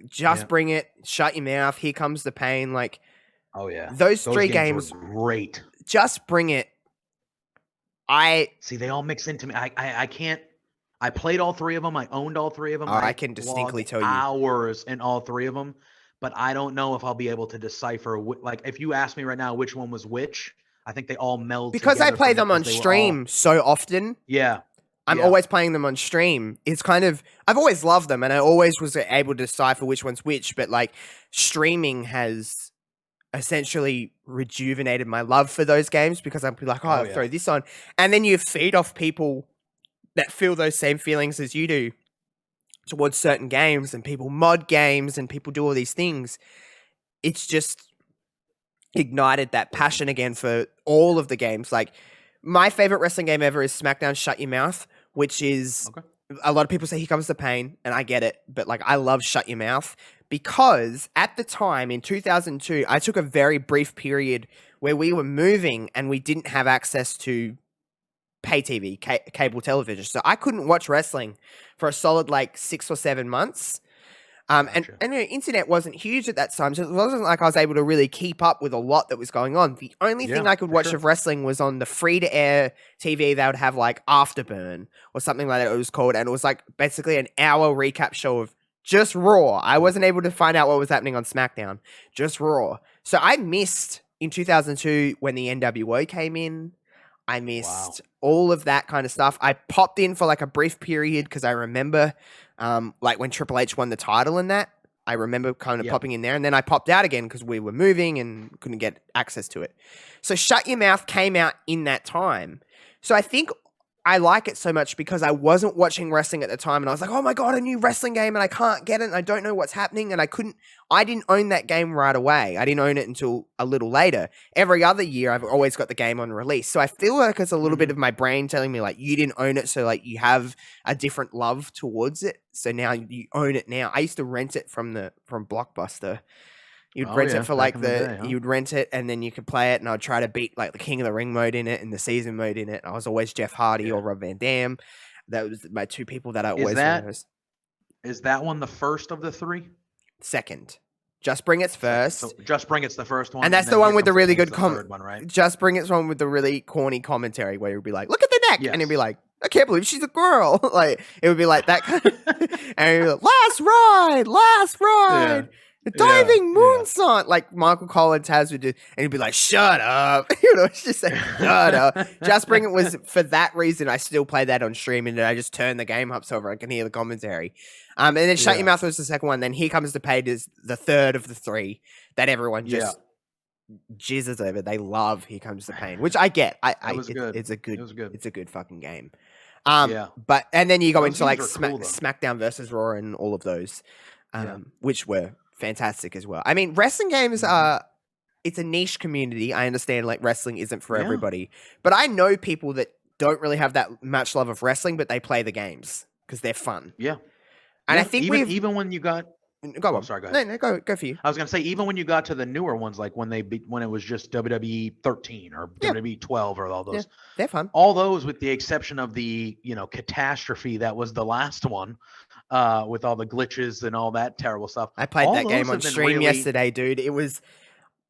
Just bring it, shut your mouth, here comes the pain. Like, oh yeah. Those three games were great. Just bring it. See, they all mix into me. I can't. I played all three of them. I owned all three of them. I can distinctly tell you hours in all three of them. But I don't know if I'll be able to decipher. Like, if you ask me right now which one was which, I think they all meld because I play them on stream so often. Yeah. I'm always playing them on stream. It's kind of, I've always loved them, and I always was able to decipher which one's which, but like streaming has essentially rejuvenated my love for those games because I'll be like, I'll throw this on. And then you feed off people that feel those same feelings as you do towards certain games, and people mod games and people do all these things. It's just ignited that passion again for all of the games. Like, my favorite wrestling game ever is SmackDown Shut Your Mouth, which is a lot of people say Here Comes the Pain, and I get it, but like, I love Shut Your Mouth because at the time in 2002, I took a very brief period where we were moving and we didn't have access to pay TV, cable television. So I couldn't watch wrestling for a solid like 6 or 7 months. And the internet wasn't huge at that time, so it wasn't like I was able to really keep up with a lot that was going on. The only thing I could watch of wrestling was on the free-to-air TV. They would have like Afterburn or something like that it was called, and it was like basically an hour recap show of just Raw. I wasn't able to find out what was happening on SmackDown, just Raw. So I missed in 2002 when the NWO came in. I missed all of that kind of stuff. I popped in for like a brief period because I remember like when Triple H won the title and that. I remember kind of popping in there, and then I popped out again because we were moving and couldn't get access to it. So Shut Your Mouth came out in that time. So I think I like it so much because I wasn't watching wrestling at the time, and I was like, oh my God, a new wrestling game, and I can't get it, and I don't know what's happening, and I didn't own that game right away. I didn't own it until a little later. Every other year, I've always got the game on release. So I feel like it's a little bit of my brain telling me, like, you didn't own it, so, like, you have a different love towards it. So now you own it now. I used to rent it from Blockbuster. You'd rent it for you'd rent it and then you could play it, and I'd try to beat like the King of the Ring mode in it and the season mode in it. I was always Jeff Hardy or Rob Van Dam. That was my two people that I always was. Is that one the first of the three? Second. Just Bring It's first. So Just Bring It's the first one. And that's the one with the really good third one, right? Just Bring It's one with the really corny commentary where you'd be like, look at the neck. And it'd be like, I can't believe she's a girl. Like, it would be like that kind of, and you'd be like, last ride. The diving moonsault, like Michael Collins has would do, and he'd be like, shut up. It's just like, shut up. Just Bring It was, for that reason, I still play that on stream, and I just turn the game up so I can hear the commentary. And then Shut Your Mouth was the second one. Then Here Comes the Paid is the third of the three that everyone just jizzes over. They love Here Comes the Pain, which I get. It's a good fucking game. But, and then you go into like SmackDown versus Raw and all of those, which were fantastic as well. I mean, wrestling games are, it's a niche community. I understand like wrestling isn't for everybody, but I know people that don't really have that much love of wrestling, but they play the games because they're fun. Yeah. And I think even when you got, go on. Sorry, go ahead. No, go for you. I was going to say, even when you got to the newer ones, like when it was just WWE 13 or WWE 12 or all those, they're fun. All those, with the exception of the, catastrophe that was the last one, with all the glitches and all that terrible stuff. I played that game on stream yesterday, dude.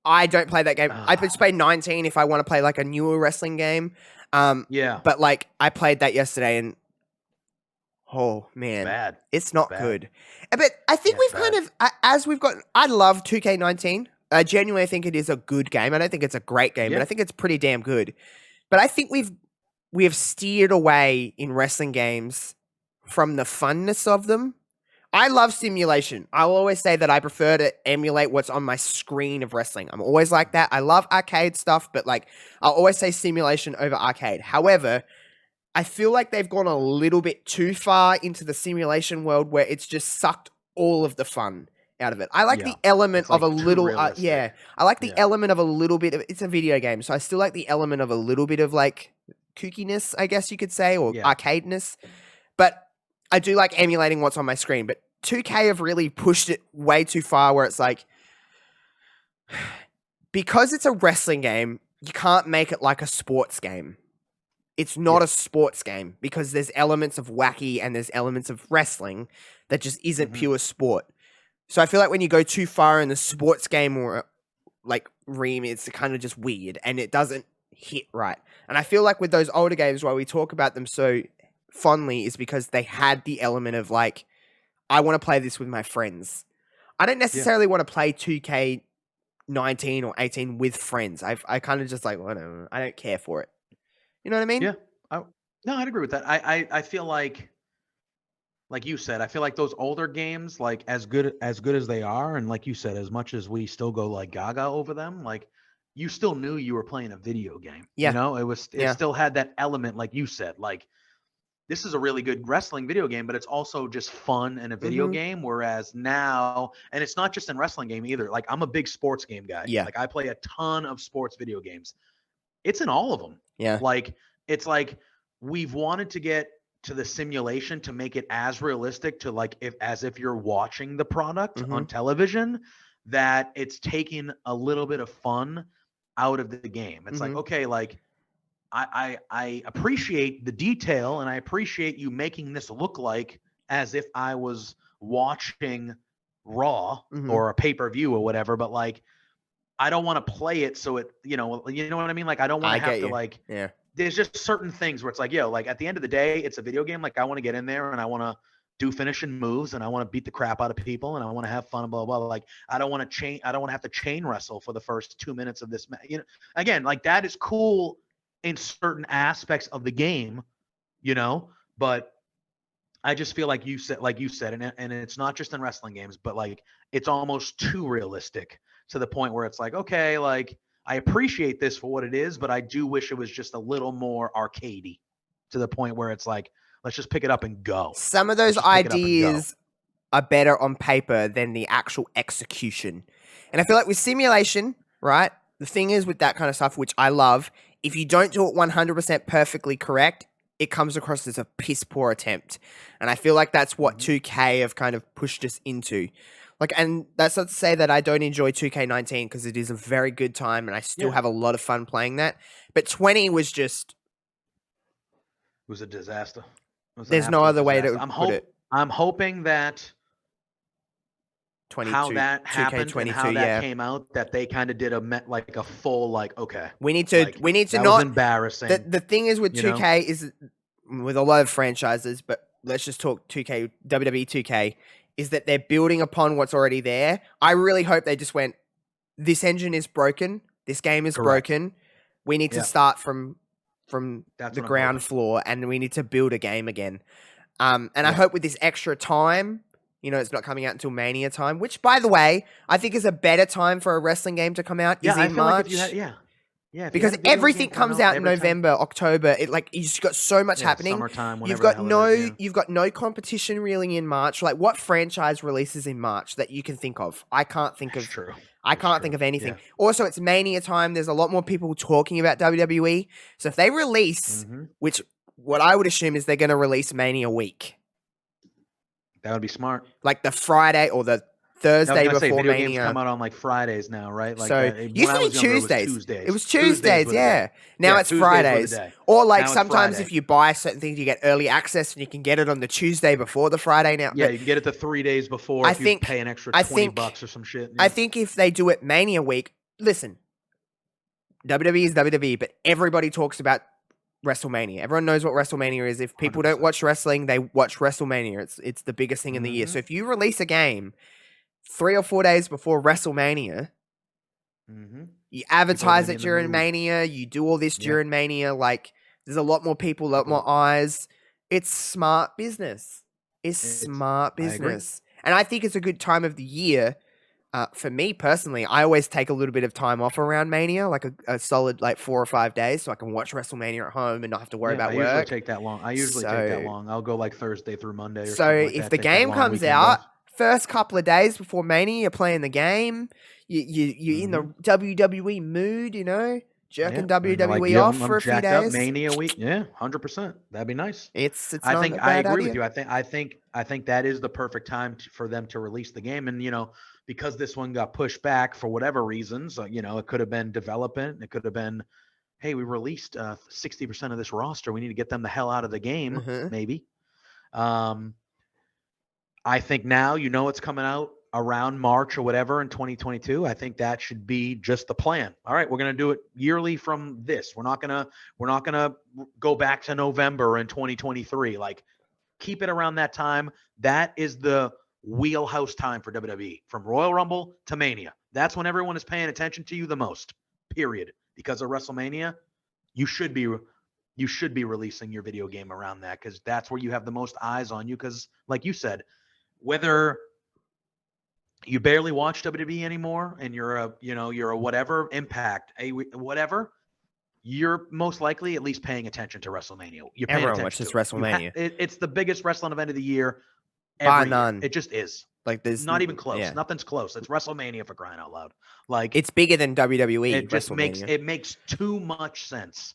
I don't play that game. I just play 19 if I want to play like a newer wrestling game. But like I played that yesterday and oh man, it's not good. But I think we've kind of, as we've got, I love 2K19. I genuinely think it is a good game. I don't think it's a great game, but I think it's pretty damn good. But I think we have steered away in wrestling games from the funness of them. I love simulation. I'll always say that I prefer to emulate what's on my screen of wrestling. I'm always like that. I love arcade stuff, but like I'll always say simulation over arcade. However, I feel like they've gone a little bit too far into the simulation world where it's just sucked all of the fun out of it. I like the element of a little, I like the element of a little bit of, it's a video game, so I still like the element of a little bit of like kookiness, I guess you could say, or arcadeness. But I do like emulating what's on my screen, but 2K have really pushed it way too far where it's like, because it's a wrestling game, you can't make it like a sports game. It's not a sports game because there's elements of wacky and there's elements of wrestling that just isn't pure sport. So I feel like when you go too far in the sports game or like realm, it's kind of just weird and it doesn't hit right. And I feel like with those older games, why we talk about them so fondly is because they had the element of like, I want to play this with my friends. I don't necessarily want to play 2K19 or 18 with friends. I kind of just like, whatever. I don't care for it. You know what I mean? Yeah. No, I'd agree with that. I feel like you said, I feel like those older games, like as good as they are, and like you said, as much as we still go like gaga over them, like you still knew you were playing a video game. Yeah. You know, it still had that element, like you said, like this is a really good wrestling video game, but it's also just fun in a video game. Whereas now, and it's not just in wrestling game either. Like I'm a big sports game guy. Yeah. Like I play a ton of sports video games. It's in all of them. Yeah. Like, it's like we've wanted to get to the simulation to make it as realistic to like as if you're watching the product on television, that it's taking a little bit of fun out of the game. It's like, okay, like I appreciate the detail and I appreciate you making this look like as if I was watching Raw or a pay-per-view or whatever, but like I don't want to play it so it, you know what I mean? Like, I don't want to have to like, there's just certain things where it's like, like at the end of the day, it's a video game. Like I want to get in there and I want to do finishing moves and I want to beat the crap out of people and I want to have fun and blah, blah, blah. Like, I don't want to have to chain wrestle for the first 2 minutes of this. Again, like that is cool in certain aspects of the game, but I just feel like you said, and it's not just in wrestling games, but like it's almost too realistic to the point where it's like, okay, like I appreciate this for what it is, but I do wish it was just a little more arcadey to the point where it's like, let's just pick it up and go. Some of Let's those just pick it up and go. ideas are better on paper than the actual execution. And I feel like with simulation, right? The thing is with that kind of stuff, which I love, if you don't do it 100% perfectly correct, it comes across as a piss poor attempt. And I feel like that's what 2K have kind of pushed us into. Like, and that's not to say that I don't enjoy 2K19 because it is a very good time and I still have a lot of fun playing that. But 20 was just... It was a disaster. There's no other way to put it. I'm hoping that 22, how that happened 2K22, and how that came out, that they kind of did a full, like, okay. We need to that not... was embarrassing. The thing is with 2K is, with a lot of franchises, but let's just talk 2K, WWE 2K, is that they're building upon what's already there. I really hope they just went, this engine is broken, this game is broken, we need to start from the ground floor, and we need to build a game again. And I hope with this extra time, it's not coming out until Mania time, which, by the way, I think is a better time for a wrestling game to come out, is in March. Because everything comes out in November, October. You just got so much happening. Summertime, you've got no competition really in March. Like, what franchise releases in March that you can think of? I can't think of. True. I can't think of anything. Yeah. Also, it's Mania time. There's a lot more people talking about WWE. So if they release, which what I would assume is they're going to release Mania week. That would be smart. Like the Friday or the Thursday before video Mania. Games come out on like Fridays now, right? Like, so used to be Tuesdays. It was Tuesdays, yeah. Now it's Tuesdays Fridays. Or like sometimes if you buy certain things, you get early access and you can get it on the Tuesday before the Friday now. Yeah, you can get it the 3 days before if you pay an extra $20 or some shit. Yeah. I think if they do it Mania week, listen, WWE is WWE, but everybody talks about WrestleMania. Everyone knows what WrestleMania is. If people 100%. Don't watch wrestling, they watch WrestleMania. It's the biggest thing in the year. So if you release a game 3 or 4 days before WrestleMania, you advertise it during Mania, you do all this during Mania, like, there's a lot more people, a lot more eyes. It's smart business. It's smart business. And I think it's a good time of the year. For me personally, I always take a little bit of time off around Mania, like a solid 4 or 5 days, so I can watch WrestleMania at home and not have to worry about work. I usually take that long. I'll go like Thursday through Monday. So if the game comes out, first couple of days before Mania, you're playing the game, you're in the WWE mood, jerking WWE off for a few days. Mania week, 100%. That'd be nice. I agree with you. I think that is the perfect time for them to release the game, and because this one got pushed back for whatever reasons, it could have been development. It could have been, hey, we released 60% of this roster. We need to get them the hell out of the game, maybe. I think now it's coming out around March or whatever in 2022. I think that should be just the plan. All right, we're gonna do it yearly from this. We're not gonna go back to November in 2023. Like, keep it around that time. That is the wheelhouse time for WWE, from Royal Rumble to Mania. That's when everyone is paying attention to you the most, period. Because of WrestleMania, you should be releasing your video game around that, because that's where you have the most eyes on you. Because like you said, whether you barely watch WWE anymore and you're a whatever Impact, whatever, you're most likely at least paying attention to WrestleMania. Everyone watches WrestleMania. It's the biggest wrestling event of the year. By none. It just is. Like, there's not even close. Yeah. Nothing's close. It's WrestleMania, for crying out loud. Like, it's bigger than WWE. It just makes too much sense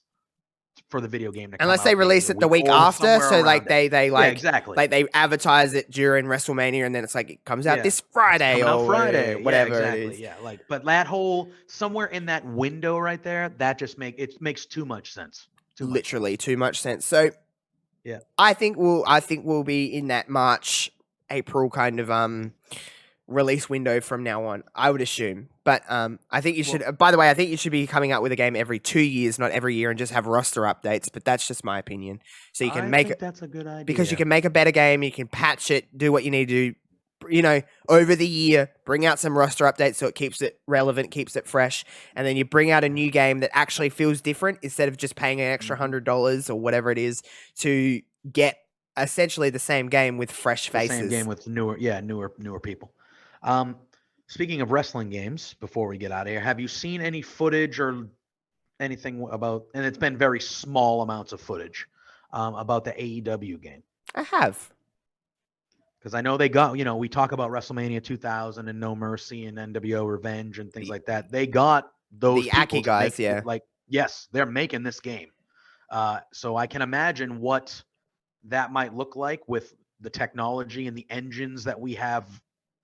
for the video game to come unless out they release it the week after. So like they exactly, like they advertise it during WrestleMania, and then it's like it comes out this Friday or whatever it is. Yeah, like, but that whole somewhere in that window right there, that just makes too much sense. Literally too much sense. So yeah, I think we'll be in that March, April kind of release window from now on, I would assume. But I think you should, by the way, I think you should be coming out with a game every 2 years, not every year, and just have roster updates. But that's just my opinion. So you can make it. That's a good idea. Because you can make a better game, you can patch it, do what you need to do, over the year, bring out some roster updates so it keeps it relevant, keeps it fresh. And then you bring out a new game that actually feels different instead of just paying an extra $100 or whatever it is to get essentially the same game with fresh The faces. same game with newer people. Speaking of wrestling games, before we get out of here, have you seen any footage or anything about? And it's been very small amounts of footage about the AEW game. I have. Because I know they got, we talk about WrestleMania 2000 and No Mercy and NWO Revenge and things like that. They got those the people Aki guys, make, yes, they're making this game. So I can imagine what that might look like with the technology and the engines that we have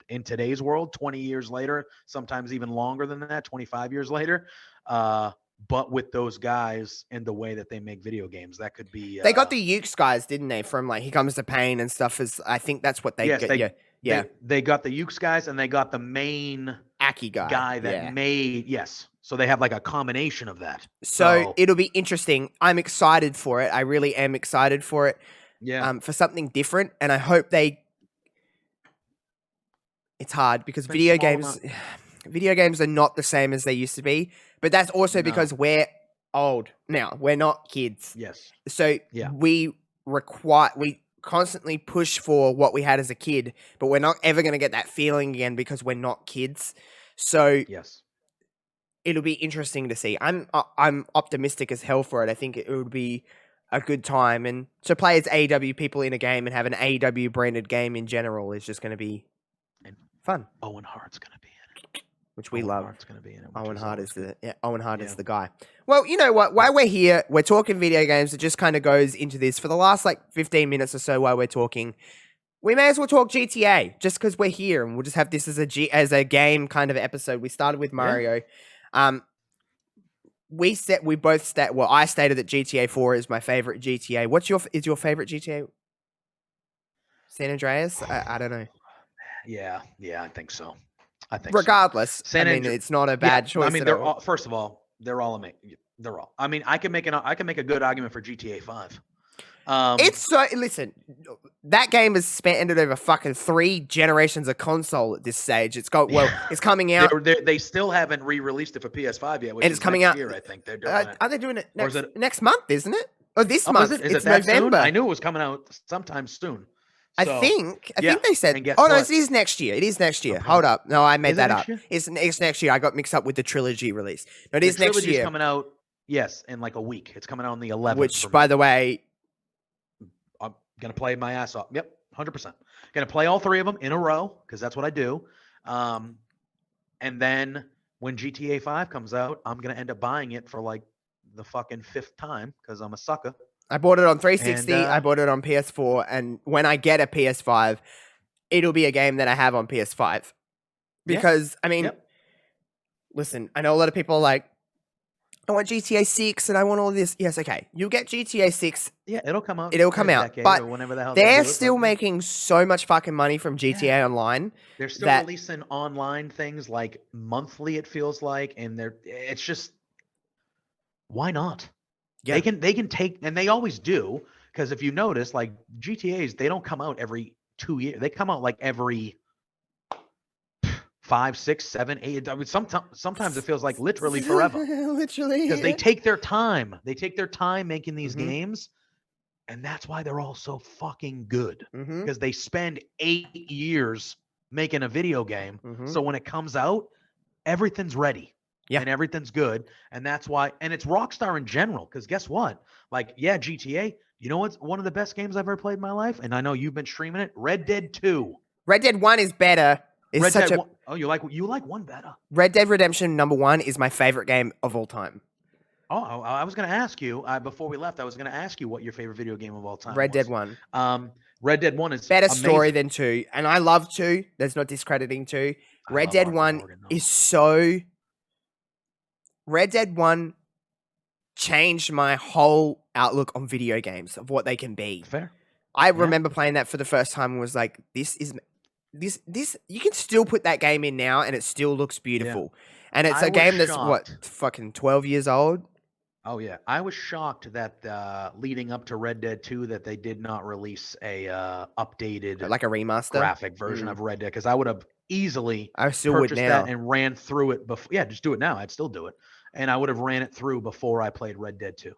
in today's world 20 years later, sometimes even longer than that, 25 years later. But with those guys and the way that they make video games, that could be. They got the Ukes guys, didn't they? From like Here Comes the Pain and stuff. I think that's what they get. They got the Ukes guys and they got the main Aki guy that made. Yes. So they have like a combination of that. So it'll be interesting. I'm excited for it. I really am excited for it. Yeah. For something different. And I hope it's hard because video games are not the same as they used to be. But that's also because we're old now. We're not kids. Yes. So we constantly push for what we had as a kid, but we're not ever going to get that feeling again because we're not kids. So yes, it'll be interesting to see. I'm optimistic as hell for it. I think it would be a good time, and to play as AEW people in a game and have an AEW branded game in general is just going to be fun. Owen Hart's going to be in it, which we love. Hart's going to be in it. Owen Hart is the guy. Well, you know what? While we're here, we're talking video games. It just kind of goes into this for the last 15 minutes or so. While we're talking, we may as well talk GTA just because we're here, and we'll just have this as a game kind of episode. We started with Mario. Yeah. I stated that GTA 4 is my favorite GTA. Is your favorite GTA? San Andreas? I don't know. Yeah, I think so. Regardless, it's not a bad choice. I mean, they're all, first of all, they're all amazing. They're all. I mean, I can make a good argument for GTA 5. Listen, that game has spanned over fucking 3 generations of console at this stage. It's coming out. They still haven't re-released it for PS5 yet, which and it's coming out year, I think they're doing it. Are they doing it next month? Isn't it? Or this month? It's November. Soon? I knew it was coming out sometime soon. I think they said. No, it is next year. It is next year. Okay. Hold up. No, I made that up. It's next year. I got mixed up with the trilogy release. No, it is next year. Coming out. Yes, in like a week. It's coming out on the 11th. Which, by the way, I'm gonna play my ass off. Yep, 100%. Gonna play all 3 of them in a row because that's what I do. And then when GTA 5 comes out, I'm gonna end up buying it for like the fucking 5th time because I'm a sucker. I bought it on 360. I bought it on PS4, and when I get a PS5, it'll be a game that I have on PS5. Because listen, I know a lot of people are like, I want GTA 6 and I want all this. Yes, okay, you'll get GTA 6. Yeah, it'll come out. But whenever the hell they're still making so much fucking money from GTA Online. They're still releasing online things like monthly. It feels like, and it's just why not? Yeah. They can take, and they always do, because if you notice, like GTAs, they don't come out every 2 years. They come out like every 5, 6, 7, 8. I mean, sometimes it feels like literally forever. Literally, because they take their time. They take their time making these games, and that's why they're all so fucking good. Because they spend 8 years making a video game, so when it comes out, everything's ready. Yeah. And everything's good. And that's why, and it's Rockstar in general. Because guess what? Like, GTA, you know what's one of the best games I've ever played in my life? And I know you've been streaming it. Red Dead 2. Red Dead 1 is better. You like 1 better. Red Dead Redemption 1 is my favorite game of all time. Oh, I was going to ask you, before we left, I was going to ask you what your favorite video game of all time was. Red Dead 1. Red Dead 1 is better amazing. Story than 2. And I love 2. There's no discrediting 2. Red Dead 1 is so... Red Dead 1 changed my whole outlook on video games, of what they can be. Fair. I remember playing that for the first time and was like, this you can still put that game in now and it still looks beautiful. Yeah. And it's a game that's fucking 12 years old. Oh yeah. I was shocked that leading up to Red Dead 2 that they did not release a updated, like a remaster graphic version of Red Dead, because I would have easily purchased that and ran through it before. Yeah, just do it now. I'd still do it. And I would have ran it through before I played Red Dead 2.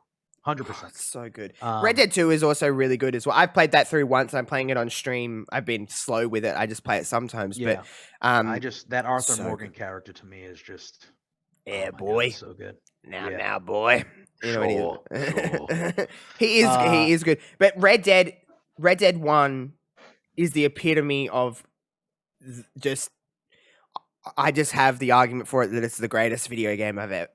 100%. So good. Red Dead 2 is also really good as well. I've played that through once. I'm playing it on stream. I've been slow with it. I just play it sometimes. Yeah. But that Arthur so Morgan good. character to me is just, Yeah, oh my boy. God, it's so good. Now, boy. You know Sure. he is good. But Red Dead 1 is the epitome of just. I just have the argument for it that it's the greatest video game I've ever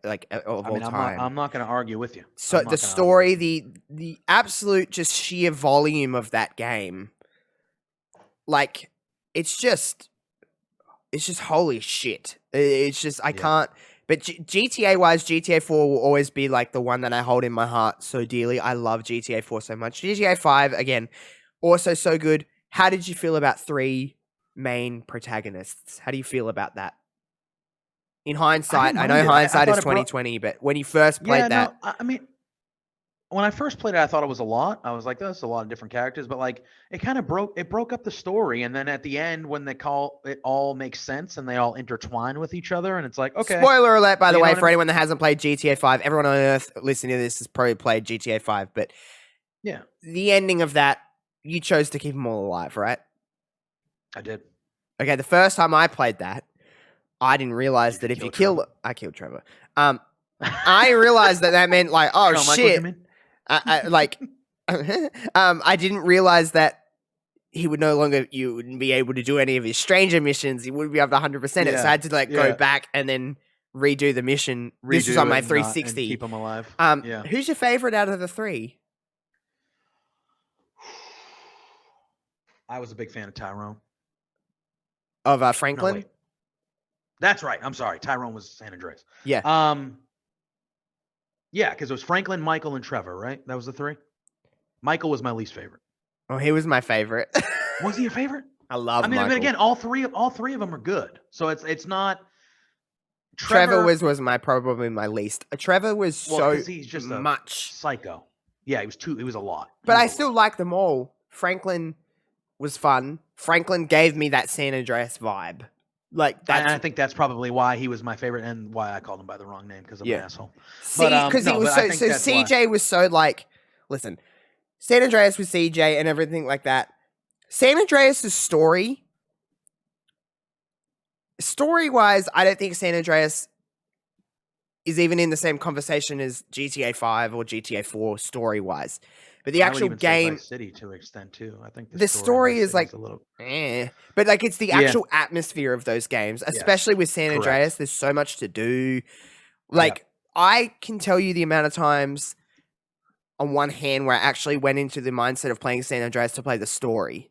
of all time. I'm not going to argue with you. So the story, the absolute just sheer volume of that game, like it's just holy shit. It's just I can't. But GTA wise, GTA 4 will always be like the one that I hold in my heart so dearly. I love GTA 4 so much. GTA 5 again, also so good. How did you feel about 3 main protagonists? How do you feel about that? In hindsight, I know hindsight is 2020, but when you first played that, I mean, when I first played it, I thought it was a lot. I was like, "That's a lot of different characters," but like, it kind of broke up the story. And then at the end, when it all makes sense and they all intertwine with each other, and it's like, okay. Spoiler alert, by the way, for anyone that hasn't played GTA 5, everyone on Earth listening to this has probably played GTA 5, but yeah, the ending of that, you chose to keep them all alive, right? I did. Okay, the first time I played that, I didn't realize that if you kill... I killed Trevor. I realized that meant like, oh, shit. I didn't realize that you wouldn't be able to do any of his stranger missions. He wouldn't be able to 100% it. So I had to go back and then redo the mission. This was on my 360. And keep him alive. Who's your favorite out of the 3? I was a big fan of Tyrone. Of Franklin? No, that's right. I'm sorry. Tyrone was San Andreas. Yeah. Yeah, because it was Franklin, Michael, and Trevor, right? That was the 3. Michael was my least favorite. Oh, he was my favorite. Was he your favorite? I love Michael. I mean, again, all three of them are good. So it's not. Trevor was probably my least. Trevor was he's just much psycho. Yeah, he was a lot. But I still like them all. Franklin was fun. Franklin gave me that San Andreas vibe. I think that's probably why he was my favorite and why I called him by the wrong name because I'm an asshole. Because he was so CJ was so listen, San Andreas with CJ and everything like that. San Andreas' story-wise, I don't think San Andreas is even in the same conversation as GTA 5 or GTA 4 story-wise. But the actual game, Vice City to an extent too. I think the story is like, a little, but it's the actual atmosphere of those games, especially with San Andreas. There's so much to do. I can tell you the amount of times on one hand where I actually went into the mindset of playing San Andreas to play the story.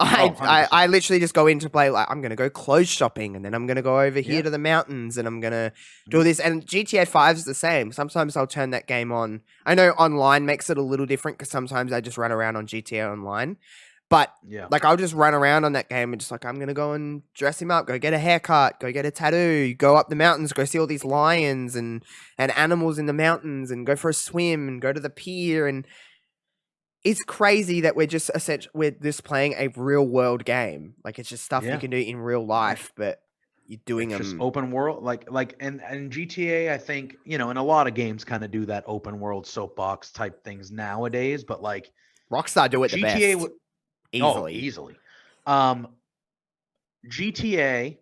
I literally just go in to play, I'm going to go clothes shopping, and then I'm going to go over here to the mountains, and I'm going to do this. And GTA 5 is the same. Sometimes I'll turn that game on. I know online makes it a little different because sometimes I just run around on GTA Online. But I'll just run around on that game and just I'm going to go and dress him up, go get a haircut, go get a tattoo, go up the mountains, go see all these lions and animals in the mountains, and go for a swim and go to the pier. And it's crazy that we're just playing a real world game. It's just stuff you can do in real life, but you're doing just open world. And GTA, I think, and a lot of games kind of do that open world soapbox type things nowadays, but Rockstar do it the best. Easily. GTA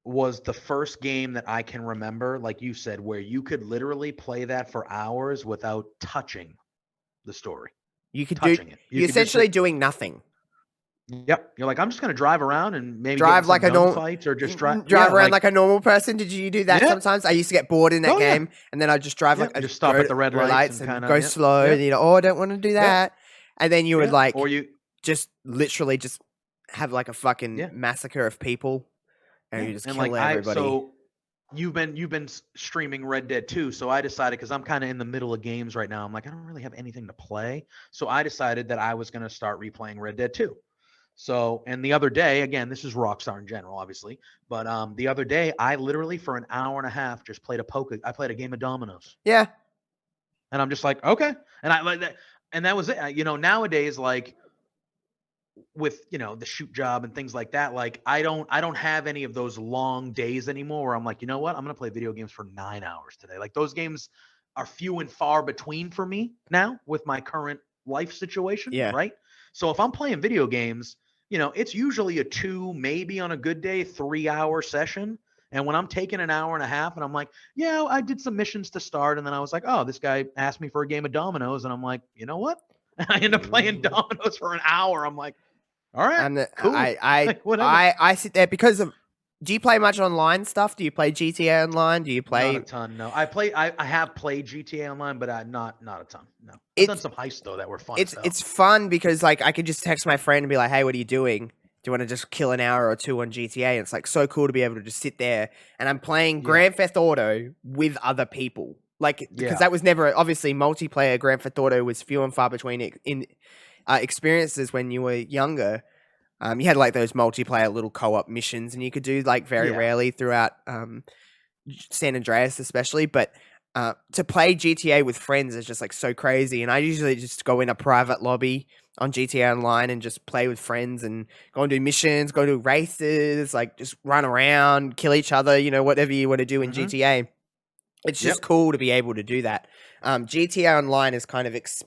was the first game that I can remember, like you said, where you could literally play that for hours without touching the story. You could you're essentially doing nothing. Yep. You're I'm just going to drive around and maybe drive like a normal fights or just drive around like a normal person. Did you do that sometimes? I used to get bored in that game and then I'd just drive just stop at the red lights and go slow. And, I don't want to do that. And then you would or you just literally just have a fucking massacre of people and you just kill everybody. So you've been streaming Red Dead 2, so I decided, because I'm kind of in the middle of games right now, I'm I don't really have anything to play, so I decided that I was going to start replaying Red Dead 2. So, and the other day, again, this is Rockstar in general, obviously, but the other day, I literally for an hour and a half just played I played a game of dominoes. Yeah. And I'm just okay. And I like that, and that was it. Nowadays, with the shoot job and things like that, I don't have any of those long days anymore where I'm you know what, I'm gonna play video games for 9 hours today. Those games are few and far between for me now with my current life situation, Yeah. right? So if I'm playing video games, it's usually a 2, maybe on a good day, 3-hour session. And when I'm taking an hour and a half and I'm like, yeah, I did some missions to start. And then I was like, oh, this guy asked me for a game of dominoes. And I'm like, you know what? And I end up playing dominoes for an hour. I'm like, all right, cool. Whatever. I sit there because of. Do you play much online stuff? Do you play GTA Online? Do you play? Not a ton, no. I have played GTA Online, but not a ton. No. I've done some heists though that were fun. It's fun because like I could just text my friend and be like, "Hey, what are you doing? Do you want to just kill an hour or two on GTA?" And it's like so cool to be able to just sit there and I'm playing Grand Theft Auto with other people. Like because that was never obviously multiplayer. Grand Theft Auto was few and far between in experiences when you were younger. You had like those multiplayer little co-op missions, and you could do like very rarely throughout San Andreas, especially. But to play GTA with friends is just like so crazy. And I usually just go in a private lobby on GTA Online and just play with friends and go and do missions, go do races, like just run around, kill each other, whatever you want to do in GTA. It's just cool to be able to do that. GTA Online is kind of it's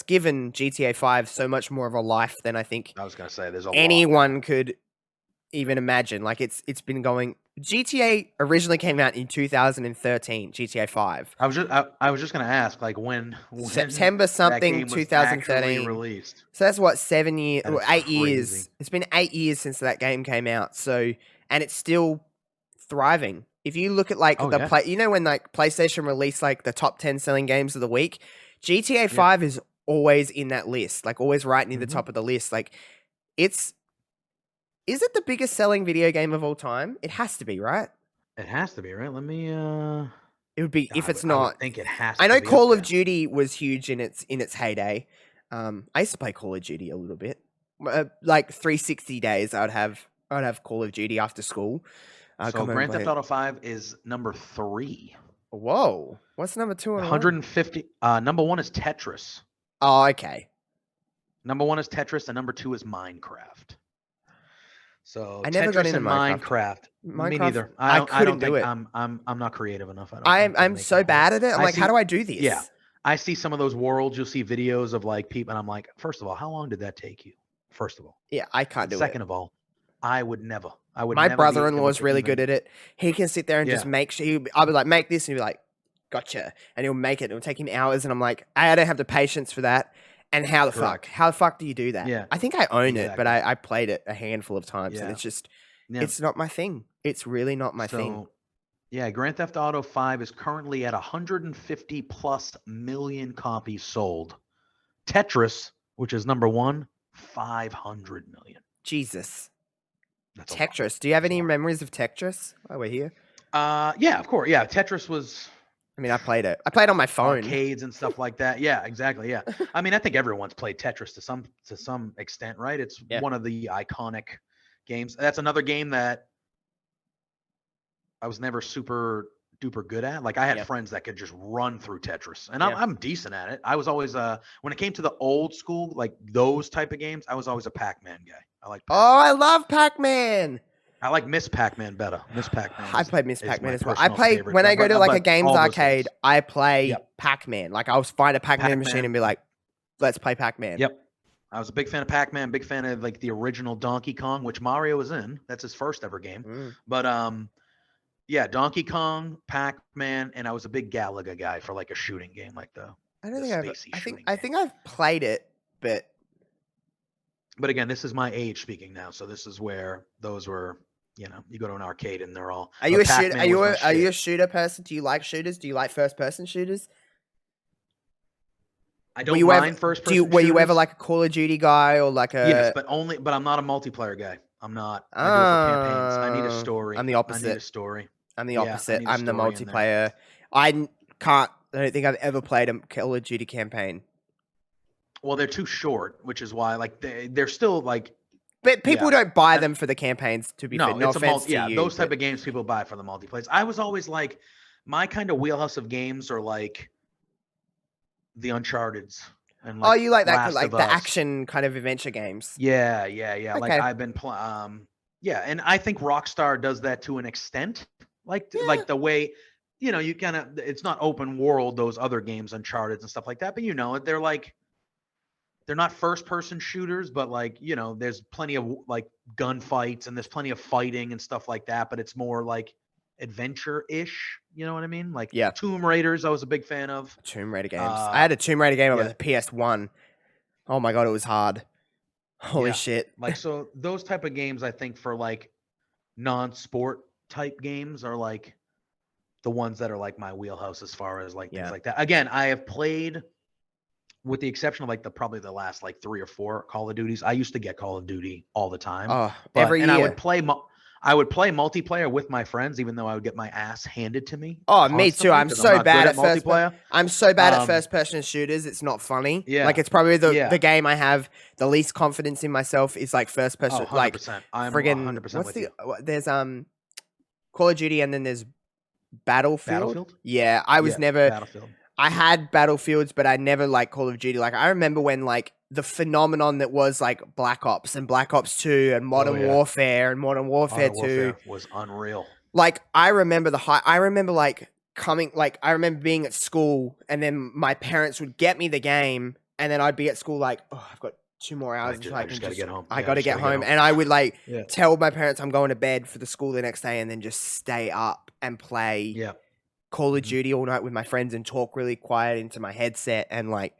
given GTA 5 so much more of a life than I think I was going to say there's anyone could even imagine. Like it's been going. GTA originally came out in 2013. GTA 5. I was just going to ask like when September something 2013 released. So that's what 7 years, 8 years. It's been 8 years since that game came out. So and it's still thriving. If you look at like play, when like PlayStation released like the top 10 selling games of the week, GTA 5 is always in that list, like always right near the top of the list. Like is it the biggest selling video game of all time? It has to be, right? It has to be, right? Let me it would be if it's not. I think it has to I know be Call of Duty was huge in its heyday. I used to play Call of Duty a little bit. Like 360 days I'd have Call of Duty after school. So Grand Theft Auto 5 is number 3. Whoa. What's number 2 and 150. Number 1 is Tetris. Oh, okay. Number 1 is Tetris and number 2 is Minecraft. So I never Tetris got into and Minecraft. Me neither. I don't think I'm not creative enough. I'm so bad at it. I'm like, how do I do this? Yeah. I see some of those worlds. You'll see videos of like people, and I'm like, first of all, how long did that take you? First of all. Yeah, I can't do it. Second of all, I would never. My brother-in-law is really good at it. He can sit there and just make sure. I'll be like, make this, and he'll be like, gotcha, and he'll make it. It'll take him hours, and I'm like, I don't have the patience for that. And how the fuck do you do that? Yeah, I think I own it, but I played it a handful of times, and it's just, it's not my thing. It's really not my thing. Yeah, Grand Theft Auto 5 is currently at 150 plus million copies sold. Tetris, which is number 1, 500 million. Jesus. That's Tetris. Do you have any memories of Tetris while we're here? Yeah, of course. Yeah, Tetris was. I mean, I played it. I played on my phone. Arcades and stuff like that. Yeah, exactly. Yeah. I mean, I think everyone's played Tetris to some extent, right? It's one of the iconic games. That's another game that I was never super duper good at. Like I had friends that could just run through Tetris, and I'm decent at it. I was always when it came to the old school, like those type of games, I was always a Pac-Man guy. I like. I love Pac-Man. I like Miss Pac-Man better. Miss Pac-Man. I played Miss Pac-Man as well. I play when I go to like a games arcade. I play Pac-Man. Like I'll find a Pac-Man machine and be like, "Let's play Pac-Man." Yep. I was a big fan of Pac-Man. Big fan of like the original Donkey Kong, which Mario was in. That's his first ever game. But yeah, Donkey Kong, Pac-Man, and I was a big Galaga guy for like a shooting game like the. I think I've played it, but again, this is my age speaking now, so this is where those were. You know, you go to an arcade and they're all. Are you a shooter? Are you a shooter person? Do you like shooters? Do you like first-person shooters? I don't mind first-person. Were you ever like a Call of Duty guy or like a? Yes, but I'm not a multiplayer guy. I'm not. I do it for campaigns. I need a story. I'm the opposite. I need a story. I'm the opposite. I'm the multiplayer. I don't think I've ever played a Call of Duty campaign. Well, they're too short, which is why like they're still like. But people don't buy them for the campaigns, to be fair. No offense to you. Those type of games people buy for the multiplayers. I was always like, my kind of wheelhouse of games are like the Uncharted's. And like you like that, like the action kind of adventure games. Yeah. Okay. Like I've been and I think Rockstar does that to an extent. Like the way you know, you kind of, it's not open world, those other games, Uncharted and stuff like that, but you know, they're like, they're not first person shooters, but like, you know, there's plenty of like gunfights and there's plenty of fighting and stuff like that, but it's more like adventure ish. You know what I mean? Like Tomb Raiders, I was a big fan of. Tomb Raider games. I had a Tomb Raider game on the PS1. Oh my God, it was hard. Holy shit. Like, so those type of games, I think for like non-sport type games are like the ones that are like my wheelhouse as far as like things like that. Again, I have played, with the exception of like probably the last like 3 or 4 Call of Duties. I used to get Call of Duty all the time. Every year. And I would play multiplayer with my friends, even though I would get my ass handed to me. Oh, me too. I'm so bad at multiplayer. I'm so bad at first-person shooters. It's not funny. Yeah, like it's probably the game I have the least confidence in myself is like first-person. Oh, 100%. Like I'm friggin' 100% with you. There's Call of Duty and then there's Battlefield. Yeah, I was never. Battlefield. I had Battlefields, but I never like Call of Duty. Like I remember when like the phenomenon that was like Black Ops and Black Ops 2 and Modern Warfare and Modern Warfare 2 Warfare was unreal. Like I remember I remember like I remember being at school and then my parents would get me the game and then I'd be at school like, oh, I've got 2 more hours until I just gotta get home. I gotta get home. And I would like tell my parents I'm going to bed for the school the next day and then just stay up and play Call of Duty all night with my friends and talk really quiet into my headset. And like,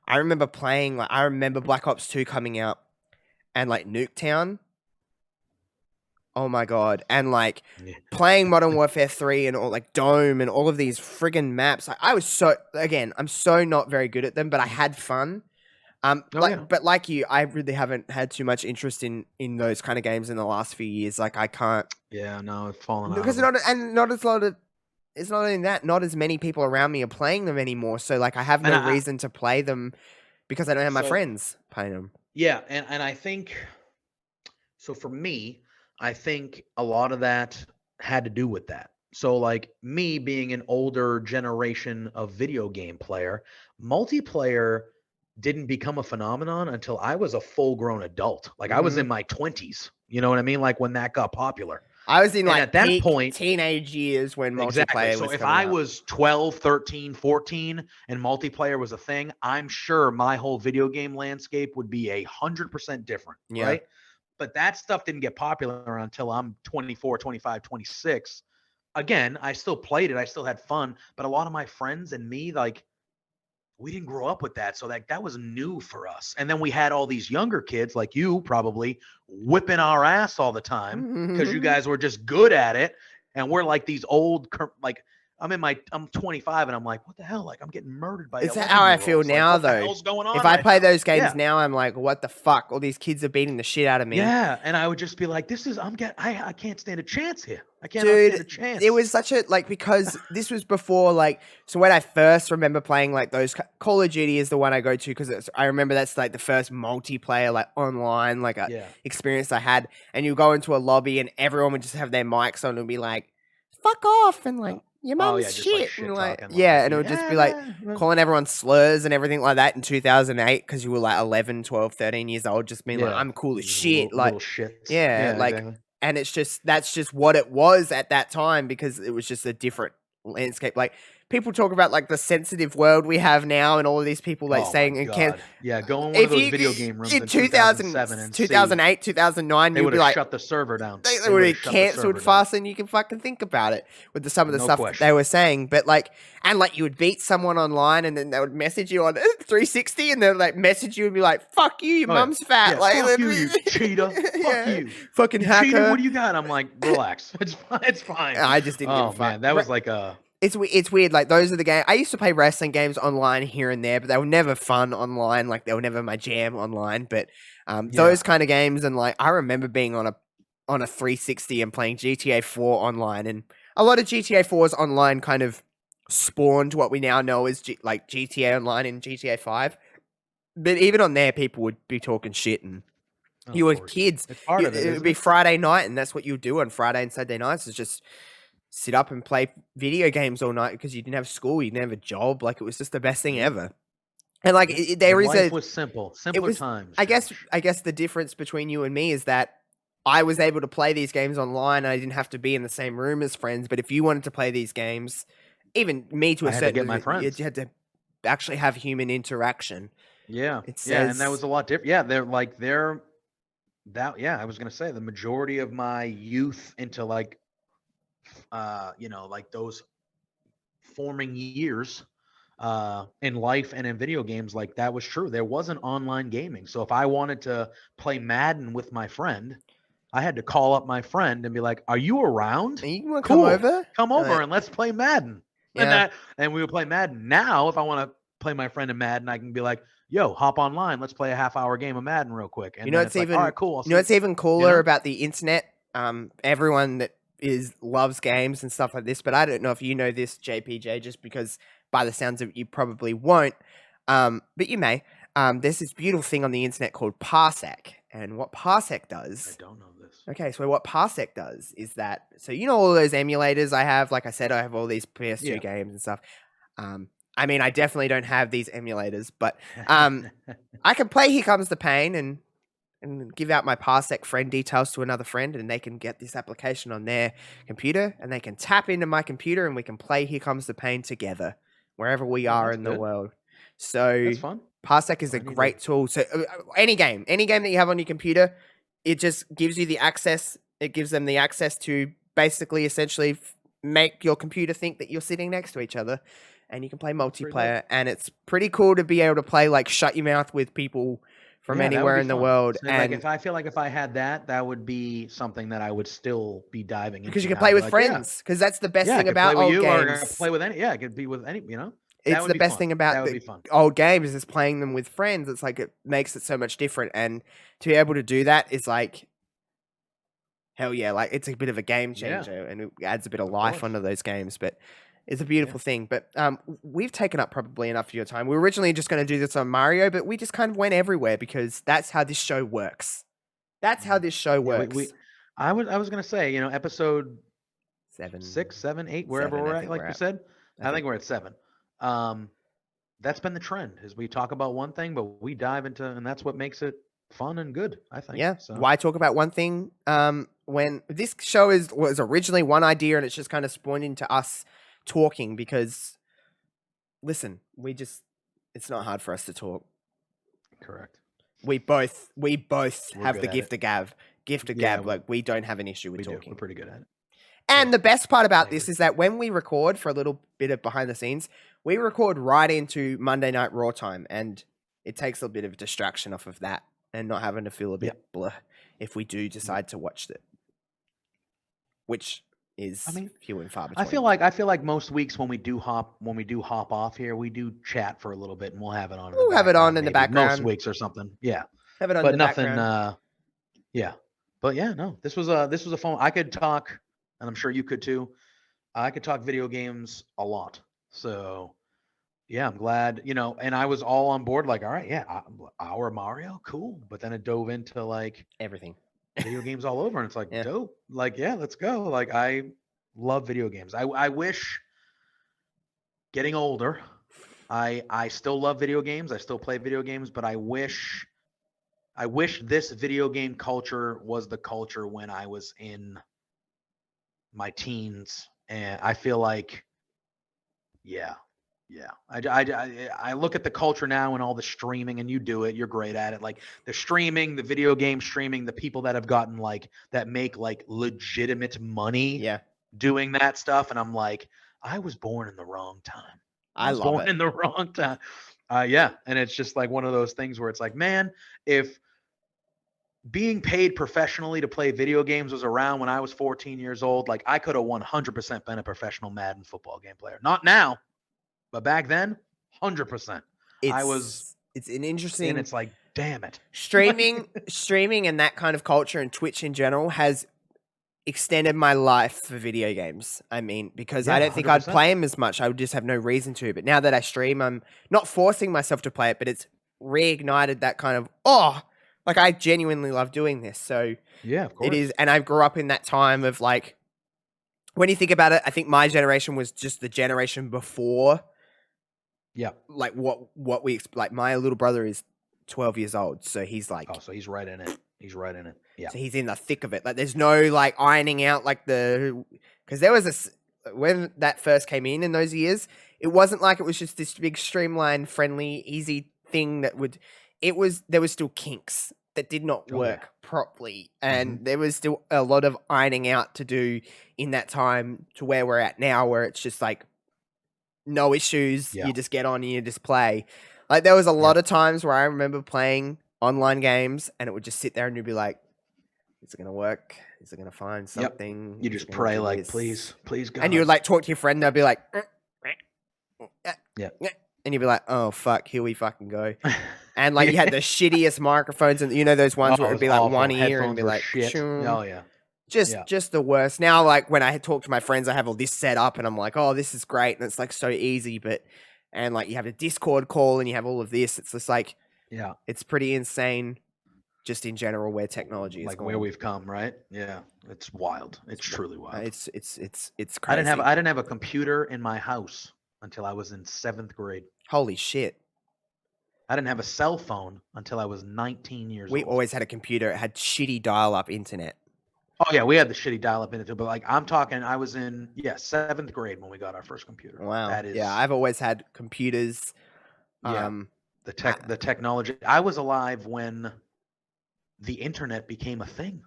I remember playing, like, I remember Black Ops 2 coming out and like Nuketown. Oh my God. And like playing Modern Warfare 3 and all like Dome and all of these friggin' maps. Like, I was I'm so not very good at them, but I had fun. But like you, I really haven't had too much interest in those kind of games in the last few years. Like I can't. Yeah, no, it's fallen out. Because not as lot of. It's not only that, not as many people around me are playing them anymore. So, like, I have no reason to play them because I don't have my friends playing them. Yeah, and I think, so for me, I think a lot of that had to do with that. So, like, me being an older generation of video game player, multiplayer didn't become a phenomenon until I was a full-grown adult. Like, I was in my 20s. You know what I mean? Like, when that got popular. I was in like at that point teenage years when multiplayer was so if I was 12, 13, 14 and multiplayer was a thing, I'm sure my whole video game landscape would be 100% different, right? But that stuff didn't get popular until I'm 24, 25, 26. Again, I still played it. I still had fun. But a lot of my friends and me, like, we didn't grow up with that. So that was new for us. And then we had all these younger kids like you probably whipping our ass all the time because you guys were just good at it. And we're like these old, like, I'm 25 and I'm like, what the hell? Like, I'm getting murdered by. Is that how I feel now, like, though? What the hell's going on if I play those games now, I'm like, what the fuck? All these kids are beating the shit out of me. Yeah, and I would just be like, I can't stand a chance here. I can't stand a chance. It was such a because this was before so when I first remember playing like those Call of Duty is the one I go to because I remember that's like the first multiplayer like online experience I had, and you go into a lobby and everyone would just have their mics on and be like, fuck off and like. Your mum's shit. And and it would just be like calling everyone slurs and everything like that in 2008 because you were like 11, 12, 13 years old, just being like, I'm cool as shit. Little shits. Exactly. And it's that's just what it was at that time because it was just a different landscape. Like people talk about like the sensitive world we have now and all of these people like saying and can't. Yeah, go in one of those video game rooms in 2007 and 2008, 2009, they would have shut the server down. They would have canceled faster than you can fucking think about it with some of the stuff they were saying. But like, and like you would beat someone online and then they would message you on 360 and they'd like message you and be like, fuck you, your mum's fat. Yeah, like, fuck you cheater. Fuck you. Fucking hacker. Cheater, what do you got? I'm like, relax. It's fine. I just didn't give a fuck. Man, that was like a... It's weird. Like those are the games I used to play wrestling games online here and there, but they were never fun online. Like they were never my jam online. But those kind of games and like I remember being on a 360 and playing GTA 4 online, and a lot of GTA 4's online kind of spawned what we now know as like GTA Online and GTA 5. But even on there, people would be talking shit and. You were kids. It would be Friday night, and that's what you would do on Friday and Saturday nights. Is just sit up and play video games all night because you didn't have school, you didn't have a job. Like it was just the best thing ever. And like life was simple, simpler times. I guess the difference between you and me is that I was able to play these games online. I didn't have to be in the same room as friends. But if you wanted to play these games, even me to a I had to certain get my degree, you friends. had to actually have human interaction. Yeah. It Yeah, and that says, was a lot different. Yeah, I was gonna say the majority of my youth into like like those forming years in life and in video games, like that was true. There wasn't online gaming. So if I wanted to play Madden with my friend, I had to call up my friend and be like, "Are you around? you want to come Cool. over? Come over and let's play Madden." Yeah. And we would play Madden. Now, if I want to play my friend in Madden, I can be like, "Yo, hop online. Let's play a half-hour game of Madden real quick." And You know, then it's it's like, "All even right, cool. I'll you know see." what's even You cooler know? about the internet. Everyone that loves games and stuff like this, but I don't know if you know this, JPJ, just because by the sounds of it, you probably won't. But you may. There's this beautiful thing on the internet called Parsec, and what Parsec I does. don't know this. Okay, so what Parsec does is that, so you know all those emulators I have. Like I said, I have all these PS2 Yeah. games and stuff. I mean, I definitely don't have these emulators, but I can play Here Comes the Pain and give out my Parsec friend details to another friend, and they can get this application on their computer, and they can tap into my computer, and we can play Here Comes the Pain together wherever we Oh, are that's in the good. world. So That's fun. Parsec is a I need to- great tool. So any game that you have on your computer, it just gives you the access. It gives them the access to basically, essentially, make your computer think that you're sitting next to each other, and you can play That's pretty multiplayer. And it's pretty cool to be able to play like Shut Your Mouth with people from Yeah, that would anywhere be in the fun. world. So, like, And I feel like if I had that, that would be something that I would still be diving into. because you can Now. play I'd be with like, friends, because that's the best yeah, I thing could play about with old you, or I could games. play with any. Yeah, I could be with any. That It's would the be best fun. thing about That would the be fun. old games is playing them with friends. It's like it makes it so much different, and to be able to do that is like, hell yeah, like it's a bit of a game Yeah, changer, and it adds a bit of of life course. onto those games. But it's a beautiful thing. But we've taken up probably enough of your time. We were originally just going to do this on Mario, but we just kind of went everywhere because that's how this show works. That's how this show Yeah, works. I was gonna say, episode 7, 6, 7, 8, wherever 7, we're I at, think like we're you at. said. I think we're at 7. That's been the trend, is we talk about one thing, but we dive into, and that's what makes it fun and good, I think. Yeah. So Why talk about one thing when this show was originally one idea and it's just kind of spawned into us talking because listen, it's not hard for us to talk. correct. We both We're have good the at gift it. of gab. Yeah, Like we don't have an issue with we do. talking. We're pretty good at it. And Yeah, the best part I about agree. this is that when we record for a little bit of behind the scenes, we record right into Monday Night Raw time, and it takes a bit of distraction off of that and not having to feel a bit bleh if we do decide to watch it, which is few and far between. I feel like most weeks when we do hop off here, we do chat for a little bit and we'll have it on. We'll have it on in the maybe background most weeks or something. Yeah, Have it on but the nothing. background. Yeah, but yeah, no. This was a fun. I could talk, and I'm sure you could too. I could talk video games a lot. So yeah, I'm glad. And I was all on board. Like, all right, yeah, our Mario, cool. But then it dove into like Everything. video games all over, and it's like Yeah. dope. Like, yeah, let's go. Like, I love video games. I wish, getting older, I still love video games. I still play video games, but I wish this video game culture was the culture when I was in my teens. And I feel like, yeah. I look at the culture now and all the streaming, and you do it. You're great at it. Like the streaming, the video game streaming, the people that have gotten that make legitimate money doing that stuff. And I'm like, I was born in the wrong time. I was born in the wrong time. Yeah. And it's just like one of those things where it's like, man, if being paid professionally to play video games was around when I was 14 years old, like I could have 100% been a professional Madden football game player. Not now, but back then, 100%. It's an interesting. And it's like, damn it. Streaming and that kind of culture and Twitch in general has extended my life for video games. I mean, because I don't think 100%. I'd play them as much. I would just have no reason to. But now that I stream, I'm not forcing myself to play it, but it's reignited that kind of, like I genuinely love doing this. So yeah, of course. it is. And I grew up in that time of like, when you think about it, I think my generation was just the generation before. Yeah. Like what we like, my little brother is 12 years old, so he's like, so he's right in it. He's right in it. Yeah. So he's in the thick of it. Like there's no like ironing out like because there was when that first came in those years, it wasn't like it was just this big streamlined, friendly, easy thing there was still kinks that did not work properly, and there was still a lot of ironing out to do in that time to where we're at now, where it's just like no issues. You just get on and you just play. Like there was a lot of times where I remember playing online games and it would just sit there and you'd be like, is it going to work? Is it going to find something? You just pray like, please, God. And you would like talk to your friend. They'll be like, and you'd be like, oh fuck, here we fucking go. And like you had the shittiest microphones, and you know those ones where it would be like awful. One ear and be like, just the worst. Now, like when I talk to my friends, I have all this set up, and I'm like, oh, this is great, and it's like so easy. And like you have a Discord call, and you have all of this. It's just like, it's pretty insane. Just in general, where technology is like going. Where we've come, right? Yeah, it's wild. It's truly wild. It's crazy. I didn't have a computer in my house until I was in 7th grade. Holy shit! I didn't have a cell phone until I was 19 years old. We always had a computer. It had shitty dial-up internet. Oh yeah, we had the shitty dial-up internet, but like I'm talking, I was in 7th grade when we got our first computer. Wow. I've always had computers. The technology. I was alive when the internet became a thing.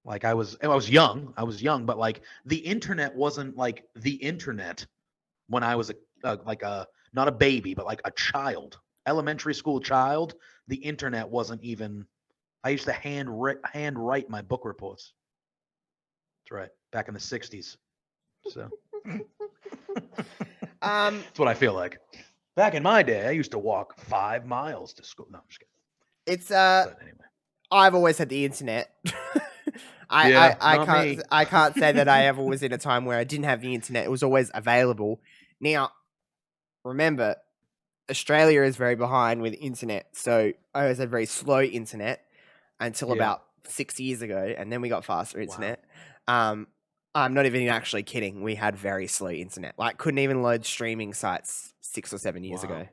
Like I was young, but like the internet wasn't like the internet when I was not a baby, but like a child, elementary school child. The internet wasn't even. I used to hand write my book reports. That's right, back in the 60s. So that's what I feel like. Back in my day, I used to walk 5 miles to school. No, I'm just kidding. It's But anyway. I've always had the internet. I can't say that I ever was in a time where I didn't have the internet. It was always available. Now, remember, Australia is very behind with internet, so I always had very slow internet until about 6 years ago, and then we got faster internet. Wow. I'm not even actually kidding. We had very slow internet. Like, couldn't even load streaming sites 6 or 7 years ago.